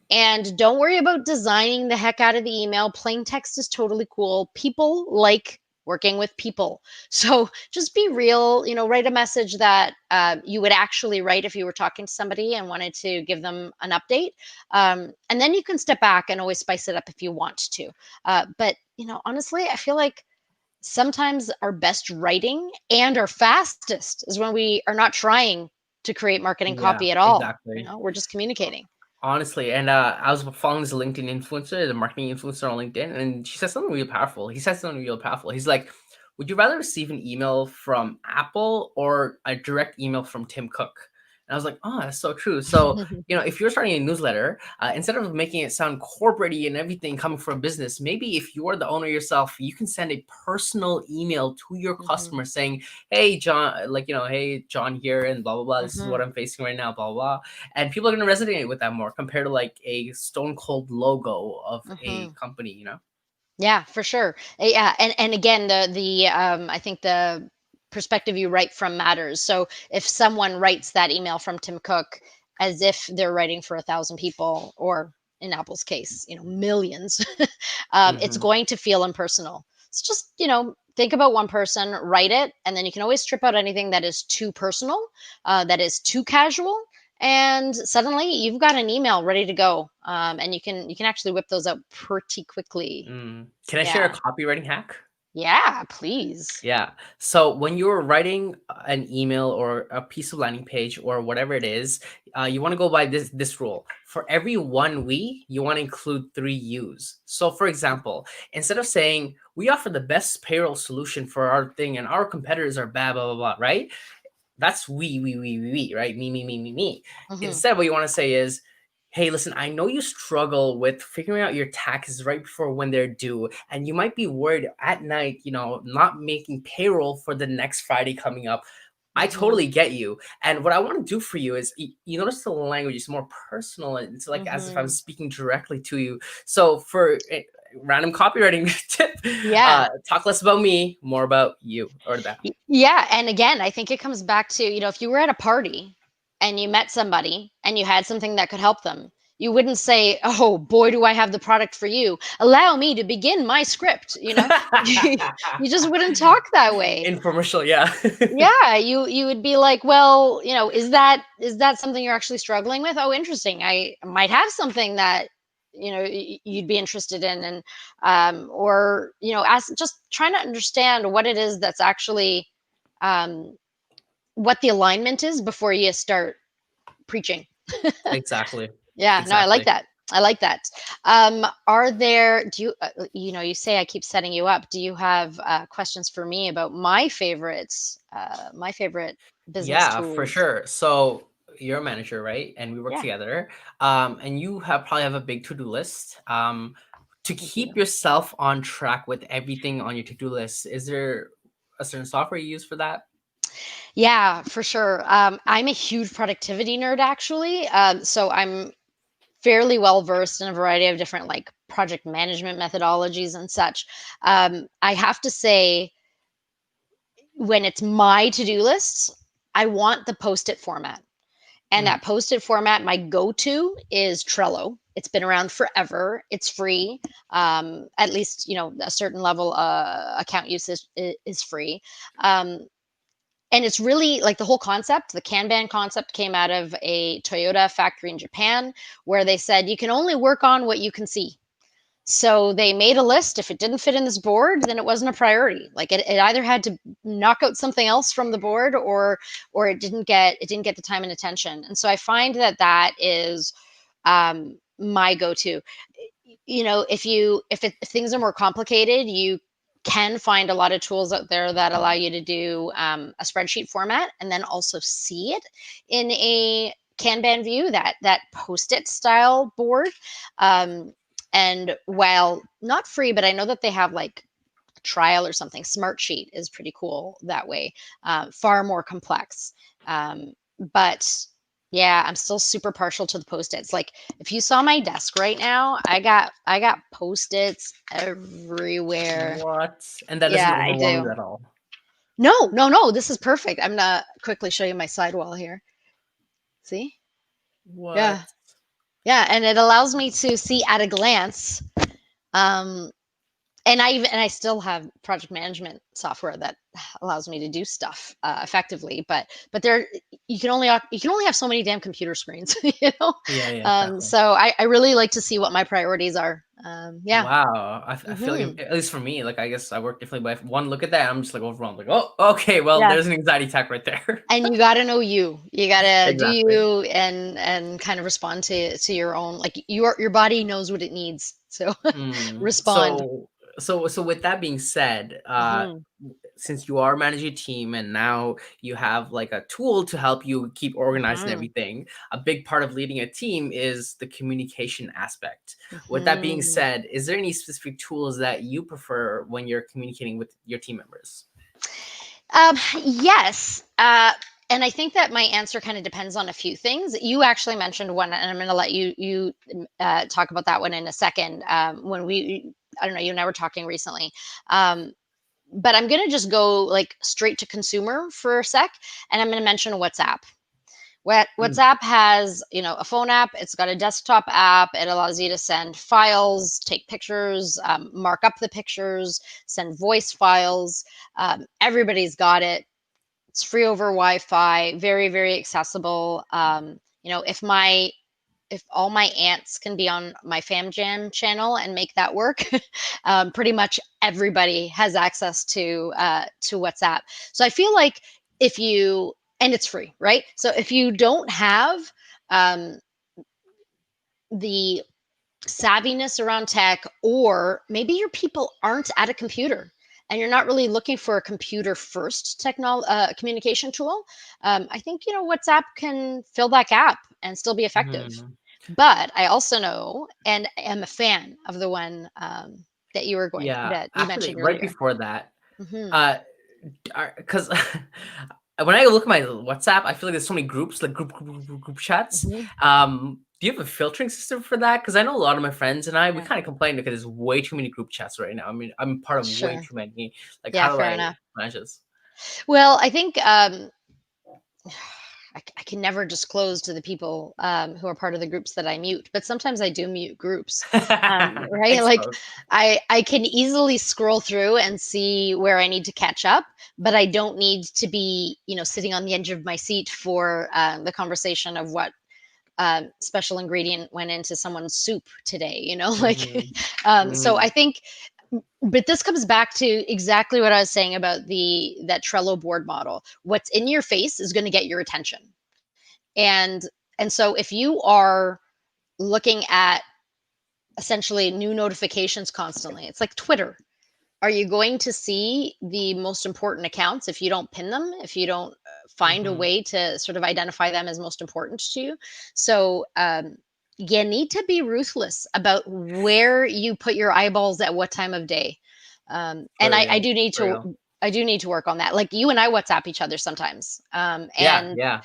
And don't worry about designing the heck out of the email. Plain text is totally cool. People like working with people. So just be real, write a message that you would actually write if you were talking to somebody and wanted to give them an update. And then you can step back and always spice it up if you want to. But honestly, I feel like sometimes our best writing and our fastest is when we are not trying to create marketing Yeah, copy at all. You exactly. know, we're just communicating. Honestly, and I was following this LinkedIn influencer, the marketing influencer on LinkedIn, and she said something really powerful. He said something real powerful. He's like, "Would you rather receive an email from Apple or a direct email from Tim Cook?" And I was like, "Oh, that's so true." So, if you're starting a newsletter, instead of making it sound corporate-y and everything coming from business, maybe if you are the owner yourself, you can send a personal email to your Hmm. customer saying, "Hey, John, hey, John here, and blah blah blah. This is Hmm. what I'm facing right now, blah blah blah." And people are going to resonate with that more compared to like a stone cold logo of a Hmm. company. Yeah, for sure. Yeah, and again, I think the perspective you write from matters. So if someone writes that email from Tim Cook as if they're writing for 1,000 people, or in Apple's case, millions, it's Hmm. going to feel impersonal. It's just, think about one person, write it, and then you can always strip out anything that is too personal, that is too casual, and suddenly you've got an email ready to go, and you can actually whip those out pretty quickly. Can I share a Yeah. copywriting hack? Yeah, please. Yeah. So when you're writing an email or a piece of landing page or whatever it is, you want to go by this rule. For every one we, you want to include three yous. So for example, instead of saying we offer the best payroll solution for our thing and our competitors are blah blah blah blah, right? That's we, right? Me. Hmm. Instead, what you want to say is, hey, listen, I know you struggle with figuring out your taxes right before when they're due, and you might be worried at night, not making payroll for the next Friday coming up. I Hmm. totally get you. And what I want to do for you is you notice the language is more personal. And it's like as if I'm Hmm. speaking directly to you. So for random copywriting tip, Yeah. talk less about me, more about you or them. Yeah, and again, I think it comes back to, if you were at a party and you met somebody and you had something that could help them, you wouldn't say, "Oh boy, do I have the product for you. Allow me to begin my script." You just wouldn't talk that way. Infomercial, yeah. Yeah, you would be like, "Well, is that something you're actually struggling with? Oh, interesting. I might have something that you'd be interested in." And or ask, just trying to understand what it is that's actually, um, what the alignment is before you start preaching. Exactly. Yeah, no, I like Exactly. that. I like that. Are there, do you, you say I keep setting you up. Do you have questions for me about my favorite business Yeah, for tools? sure. So you're a manager, right? And we work Yeah, together. And you probably have a big to-do list. To I keep do. yourself on track with everything on your to-do list, is there a certain software you use for that? Yeah, for sure. I'm a huge productivity nerd, actually. So I'm fairly well versed in a variety of different, like, project management methodologies and such. I have to say, when it's my to-do lists, I want the post-it format. And Mm, that post-it format, my go-to is Trello. It's been around forever. It's free. At least, a certain level account usage is free. Um, and it's really like the whole concept, the Kanban concept came out of a Toyota factory in Japan, where they said you can only work on what you can see. So they made a list. If it didn't fit in this board, then it wasn't a priority. Like, it either had to knock out something else from the board, or it didn't get the time and attention. And so I find that is, my go-to. If things are more complicated, you can find a lot of tools out there that allow you to do, a spreadsheet format, and then also see it in a Kanban view, that post-it style board. Um, and while not free, but I know that they have, like, a trial or something. Smartsheet is pretty cool that way. Far more complex. But yeah, I'm still super partial to the post-its. Like, if you saw my desk right now, I got post-its everywhere. what? And that doesn't Yeah, I overwhelm do. you at all. No, no, no, this is perfect. I'm gonna quickly show you my sidewall here. See? What? Yeah. Yeah, and it allows me to see at a glance. Um, and I still have project management software that allows me to do stuff effectively, but there, you can only have so many damn computer screens. Yeah, yeah, exactly. So I really like to see what my priorities are, Yeah. Wow. I feel like, Hmm. at least for me, like, I guess I work differently, but if one look at that, I'm just like overwhelmed. Like, oh, okay, well, Yeah. there's an anxiety attack right there. And you got to know you. You got to do Exactly. you and kind of respond to your own, like your body knows what it needs. So Mm. respond. So with that being said, Hmm. since you are managing a team and now you have like a tool to help you keep organized and Hmm. everything, a big part of leading a team is the communication aspect. With that being Hmm. said, is there any specific tools that you prefer when you're communicating with your team members? Yes. And I think that my answer kind of depends on a few things. You actually mentioned one, and I'm going to let you talk about that one in a second. When I don't know, you and I were talking recently, um, but I'm going to just go like straight to consumer for a sec, and I'm going to mention WhatsApp. Mm, WhatsApp has, a phone app. It's got a desktop app. It allows you to send files, take pictures, mark up the pictures, send voice files. Everybody's got it. It's free over Wi-Fi, very, very accessible. If all my aunts can be on my Fam Jam channel and make that work, pretty much everybody has access to WhatsApp. So I feel like if you and it's free, right? So if you don't have um, the savviness around tech, or maybe your people aren't at a computer and you're not really looking for a computer first communication tool, I think WhatsApp can fill that gap and still be effective. mhm. But I also know and am a fan of the one Yeah, that you actually, mentioned right earlier. before that, Hmm. uh, because when I look at my WhatsApp, I feel like there's so many groups, like group chats. Hmm. Do you have a filtering system for that? Because I know a lot of my friends and I, we Yeah. kind of complain because there's way too many group chats right now. I mean, I'm part of way Sure. too many. Like, Yeah, how do fair I enough. manage this? Well, I think I can never disclose to the people who are part of the groups that I mute, but sometimes I do mute groups, right? Like Exposed. I can easily scroll through and see where I need to catch up, but I don't need to be, sitting on the edge of my seat for the conversation of what special ingredient went into someone's soup today, like. Mhm, So I mhm. think, but this comes back to exactly what I was saying about the that Trello board model. What's in your face is going to get your attention. And and so if you are looking at essentially new notifications constantly, it's like Twitter. Are you going to see the most important accounts if you don't pin them, if you don't find a Mhm. way to sort of identify them as most important to you? So you need to be ruthless about where you put your eyeballs at what time of day. And For I real, do need for to real. I do need to work on that. Like you and I WhatsApp each other sometimes. Yeah, yeah.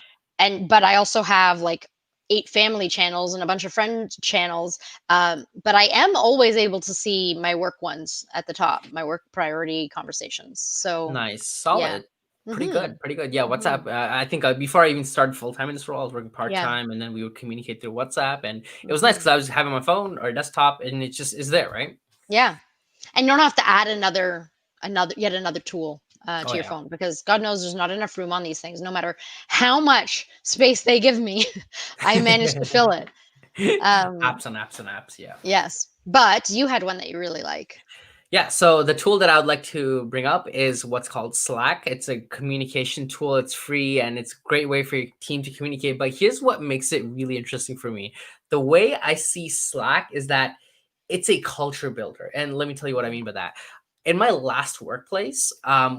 But I also have like 8 family channels and a bunch of friend channels. But I am always able to see my work ones at the top, my work priority conversations. So Nice, yeah. solid. Pretty Hmm. good, pretty good. Yeah, Hmm. WhatsApp. I think before I even started full time in this role, I was working part Yeah. time, and then we would communicate through WhatsApp, and it was nice Hmm. because I was having my phone or desktop, and it just is there, right? Yeah. And you don't have to add yet another tool Oh to your yeah. phone, because God knows there's not enough room on these things. No matter how much space they give me, I manage to fill it. Um, Apps and apps and apps. Yeah. yes. But you had one that you really like. Yeah, so the tool that I would like to bring up is what's called Slack. It's a communication tool. It's free and it's a great way for your team to communicate. But here's what makes it really interesting for me. The way I see Slack is that it's a culture builder. And let me tell you what I mean by that. In my last workplace,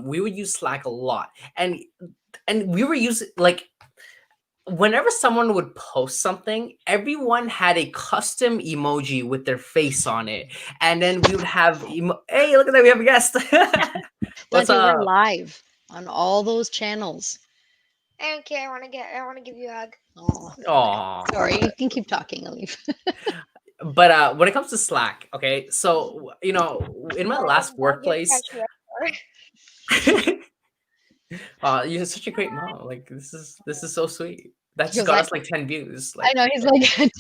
we would use Slack a lot. And we were using like whenever someone would post something, everyone had a custom emoji with their face on it. And then we would have, hey, look at that, we have a guest. What's Dante, we're up? live on all those channels. I don't care. I want to give you a hug. Oh, Aw. sorry. You can keep talking, Alif. But when it comes to Slack, okay, so, in You my want to give last a hug? Give workplace, Pressure. you're such a great mom. Like, this is so sweet. That He just goes, got us like 10 views. I Like, know. He's like,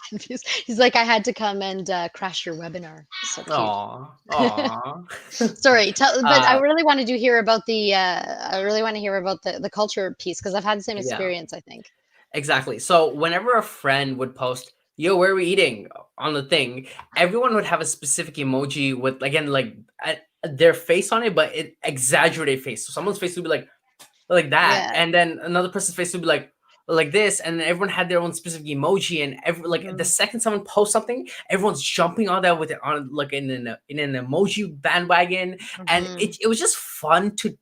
he's like, I had to come and crash your webinar. So cute. aw, aw. Sorry, but I uh, really wanted to hear about I really want to hear about the culture piece, because I've had the same yeah. experience, I think. Exactly. So whenever a friend would post, "Yo, where are we eating?" on the thing, everyone would have a specific emoji with again like their face on it, but it exaggerated face. So someone's face would be like that, Yeah. and then another person's face would be like this, and then everyone had their own specific emoji, and every like the Mhm. second someone posts something, everyone's jumping on that with it on like in an emoji bandwagon, and Mhm. it was just fun to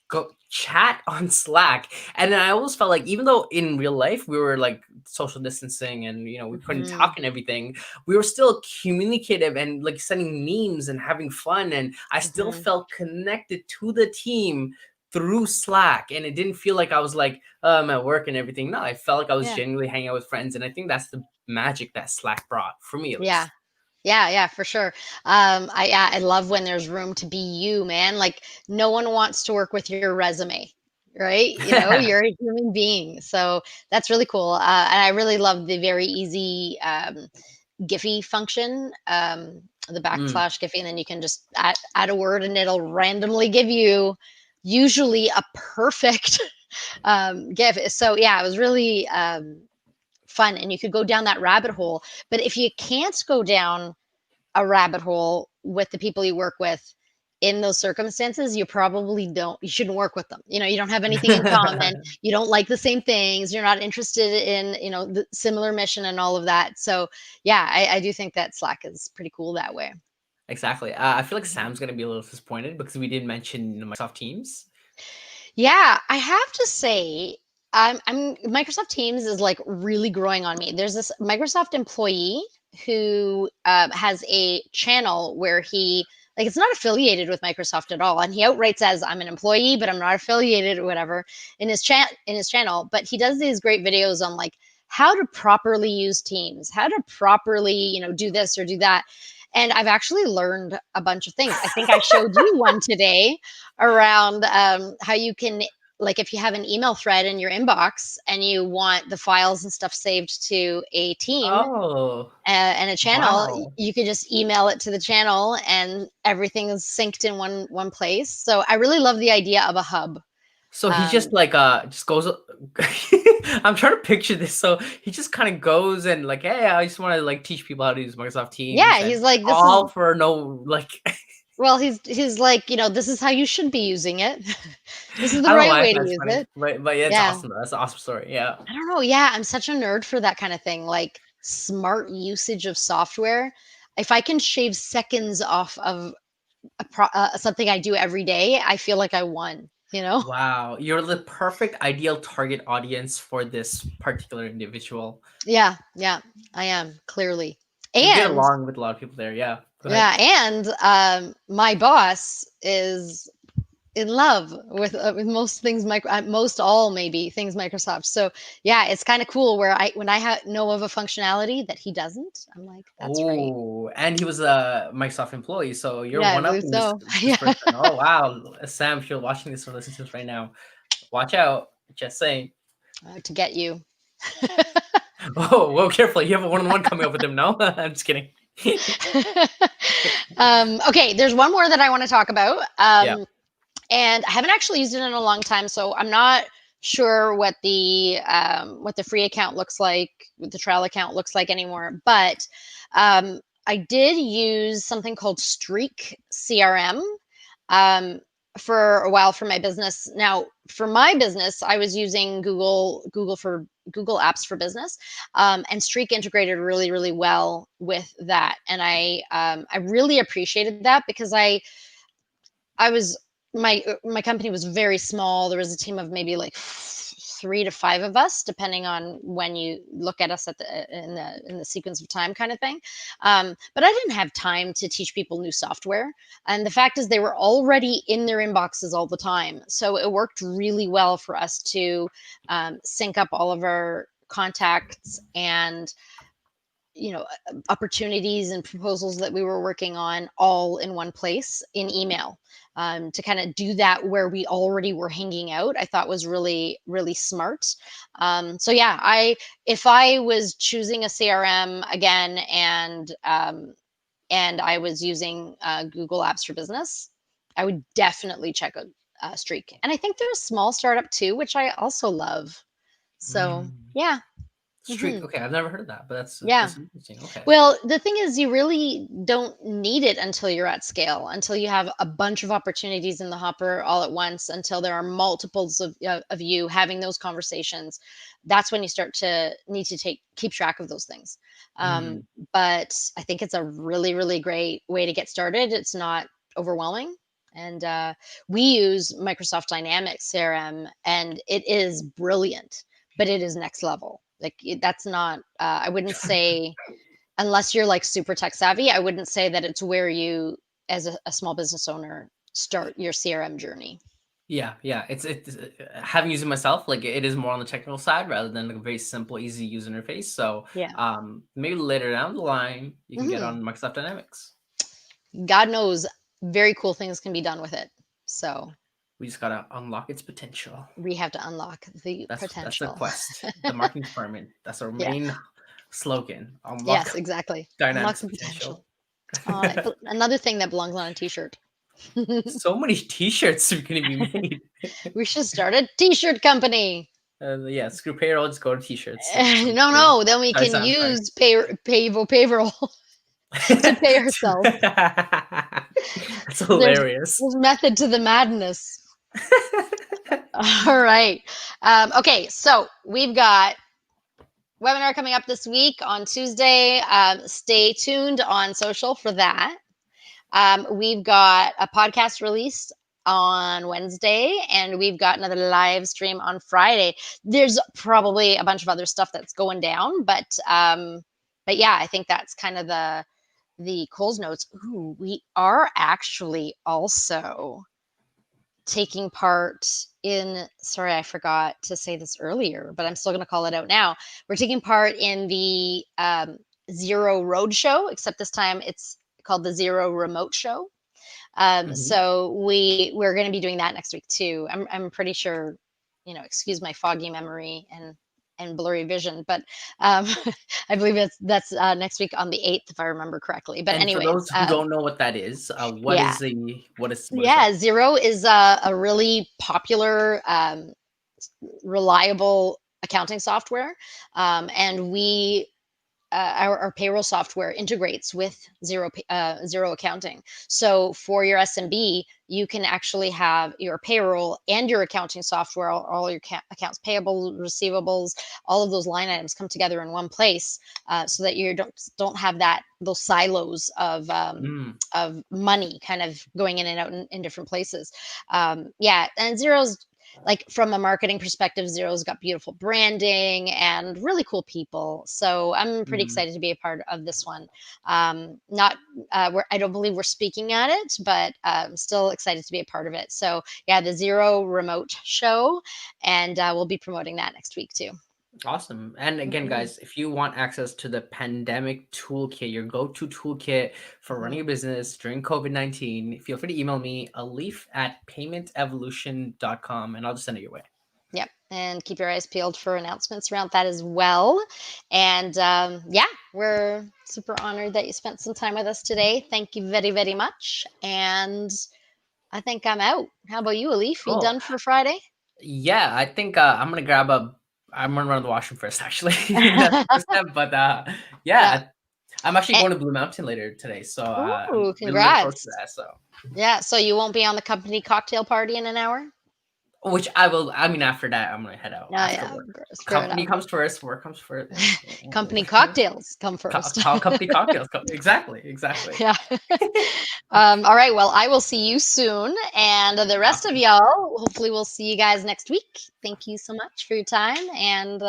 go chat on Slack. And then I always felt like even though in real life we were like social distancing and we couldn't talk Mhm. and everything, we were still communicative and like sending memes and having fun, and I still Mhm. felt connected to the team through Slack, and it didn't feel like I was like I'm at work and everything. No, I felt like I was Yeah. genuinely hanging out with friends, and I think that's the magic that Slack brought for me at Yeah. least. Yeah, yeah, for sure. I love when there's room to be you, man. Like no one wants to work with your resume, right? You're a human being, so that's really cool. And I really love the very easy Giphy function, the Mm. backslash Giphy, and then you can just add a word, and it'll randomly give you usually a perfect GIF. So yeah, it was really fun, and you could go down that rabbit hole. But if you can't go down a rabbit hole with the people you work with in those circumstances, you shouldn't work with them. You don't have anything in common. You don't like the same things. You're not interested in, the similar mission and all of that. So yeah, I do think that Slack is pretty cool that way. Exactly. I feel like Mhm. Sam's gonna be a little disappointed because we did mention Microsoft Teams. Yeah, I have to say, I'm Microsoft Teams is like really growing on me. There's this Microsoft employee who has a channel where he like it's not affiliated with Microsoft at all, and he outright says, "I'm an employee, but I'm not affiliated or whatever." In his channel, but he does these great videos on like how to properly use Teams, how to properly do this or do that. And I've actually learned a bunch of things. I think I showed you one today around how you can, like, if you have an email thread in your inbox and you want the files and stuff saved to a team Oh, and a channel, wow. you could just email it to the channel and everything is synced in one place. So I really love the idea of a hub. So he um, just like just goes. I'm trying to picture this. So he just kind of goes and like, hey, I just want to like teach people how to use Microsoft Teams, yeah, and he's like, this is all for no like. well, he's like, this is how you should be using it. This is the I don't know right why I way to find it's use funny, it. but yeah, it's Yeah. awesome though. That's an awesome story. Yeah. I don't know. Yeah, I'm such a nerd for that kind of thing, like smart usage of software. If I can shave seconds off of something I do every day, I feel like I won, you know? Wow, you're the perfect ideal target audience for this particular individual. Yeah, yeah, I am clearly. You get And along with a lot of people there. Yeah. Go ahead. yeah, and my boss is in love with most things most all maybe things Microsoft. So yeah, it's kind of cool where when I know of a functionality that he doesn't, I'm like, that's great. Oh, and he was a Microsoft employee, so you're Yeah, I one believe upping this so. this Yeah. person. Oh wow, Sam, if you're watching this or listening to this right now, watch out. Just saying. To get you. Oh, whoa, careful. You have a one-on-one coming up with him. No, I'm just kidding. Okay, there's one more that I want to talk about. Yeah. And I haven't actually used it in a long time, so I'm not sure what the free account looks like, what the trial account looks like anymore. But I did use something called Streak CRM um, for a while for my business. Now, for my business, I was using Google Apps for Business, and Streak integrated really, really well with that, and I really appreciated that because I was my company was very small. There was a team of maybe like 3 to 5 of us, depending on when you look at us in the sequence of time, kind of thing. But I didn't have time to teach people new software, and the fact is, they were already in their inboxes all the time, so it worked really well for us to sync up all of our contacts and opportunities and proposals that we were working on all in one place in email. To kind of do that where we already were hanging out, I thought was really, really smart. So yeah, if I was choosing a CRM again and I was using Google Apps for Business, I would definitely check out Streak. And I think they're a small startup too, which I also love. So Mm. yeah. Streak. Okay, I've never heard of that, but Yeah. that's interesting. Okay. Well, the thing is, you really don't need it until you're at scale, until you have a bunch of opportunities in the hopper all at once, until there are multiples of you having those conversations. That's when you start to need to keep track of those things. Um, Mm, but I think it's a really, really great way to get started. It's not overwhelming. And we use Microsoft Dynamics CRM, and it is brilliant, but it is next level. Like that's not, I wouldn't say, unless you're like super tech savvy, I wouldn't say that it's where you, as a small business owner, start your CRM journey. yeah, yeah. It's having used it myself. Like it is more on the technical side rather than like a very simple, easy user interface. So Yeah. maybe later down the line you can get hmm on Microsoft Dynamics. God knows, very cool things can be done with it. So We just gotta unlock its potential. we have to unlock the That's the potential. quest. The marketing department. That's our Yeah. main slogan. Yes, Unlock exactly. Unlock Dynamics the potential. potential. Another thing that belongs on a t-shirt. So many T-shirts are gonna be made. We should start a t-shirt company. Yeah, screw payroll. Just go to T-shirts. I'm No, sure. no. Then we Sorry, can Sam. Sorry. use Payvo payroll to pay ourselves. That's There's hilarious. there's method to the madness. All right. Okay, so we've got webinar coming up this week on Tuesday. Stay tuned on social for that. We've got a podcast released on Wednesday, and we've got another live stream on Friday. There's probably a bunch of other stuff that's going down, but yeah, I think that's kind of the Coles notes. Ooh, we are actually also taking part in, sorry, I forgot to say this earlier, but I'm still going to call it out now. We're taking part in the Zero Roadshow, except this time it's called the Zero Remote Show. Mhm. So we're going to be doing that next week too. I'm pretty sure, excuse my foggy memory and blurry vision, but I believe that's next week on the 8th, if I remember correctly. But And for anyways, those who don't know what that is, yeah, what is that? yeah, Zero is a really popular, reliable accounting software, and our payroll software integrates with Zero Accounting. So for your SMB, you can actually have your payroll and your accounting software, all your accounts payable, receivables, all of those line items come together in one place, so that you don't have those silos Mm, of money kind of going in and out in different places. Yeah, and Zero's, like, from a marketing perspective, Zero's got beautiful branding and really cool people. So I'm pretty mm. excited to be a part of this one. Not, I don't believe we're speaking at it, but I'm still excited to be a part of it. So yeah, the Zero Remote Show, and we'll be promoting that next week too. Awesome. And again, Mhm, guys, if you want access to the pandemic toolkit, your go-to toolkit for running mhm. a business during COVID-19, feel free to email me, alif@paymentevolution.com, and I'll just send it your way. Yep. And keep your eyes peeled for announcements around that as well. And yeah, we're super honored that you spent some time with us today. Thank you very, very much. And I think I'm out. How about you, Alif? You Cool. done for Friday? Yeah, I think I'm gonna run to the washroom first, actually. That's the first step. But Yeah. yeah, I'm actually Eh, going to Blue Mountain later today, so I'm ooh, really looking forward to congrats. that. So, Yeah. So you won't be on the company cocktail party in an hour? which I will. I mean, after that, I'm gonna head out No, after yeah, work. of course. Fair Company enough. comes first. Work comes first. Company cocktails come first. Company cocktails. Exactly. Exactly. Yeah. All right. Well, I will see you soon. And the rest of Awesome. y'all, hopefully, we'll see you guys next week. Thank you so much for your time. And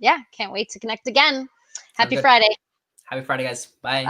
yeah, can't wait to connect again. Sounds Happy good. Friday. Happy Friday, guys. Bye. Bye.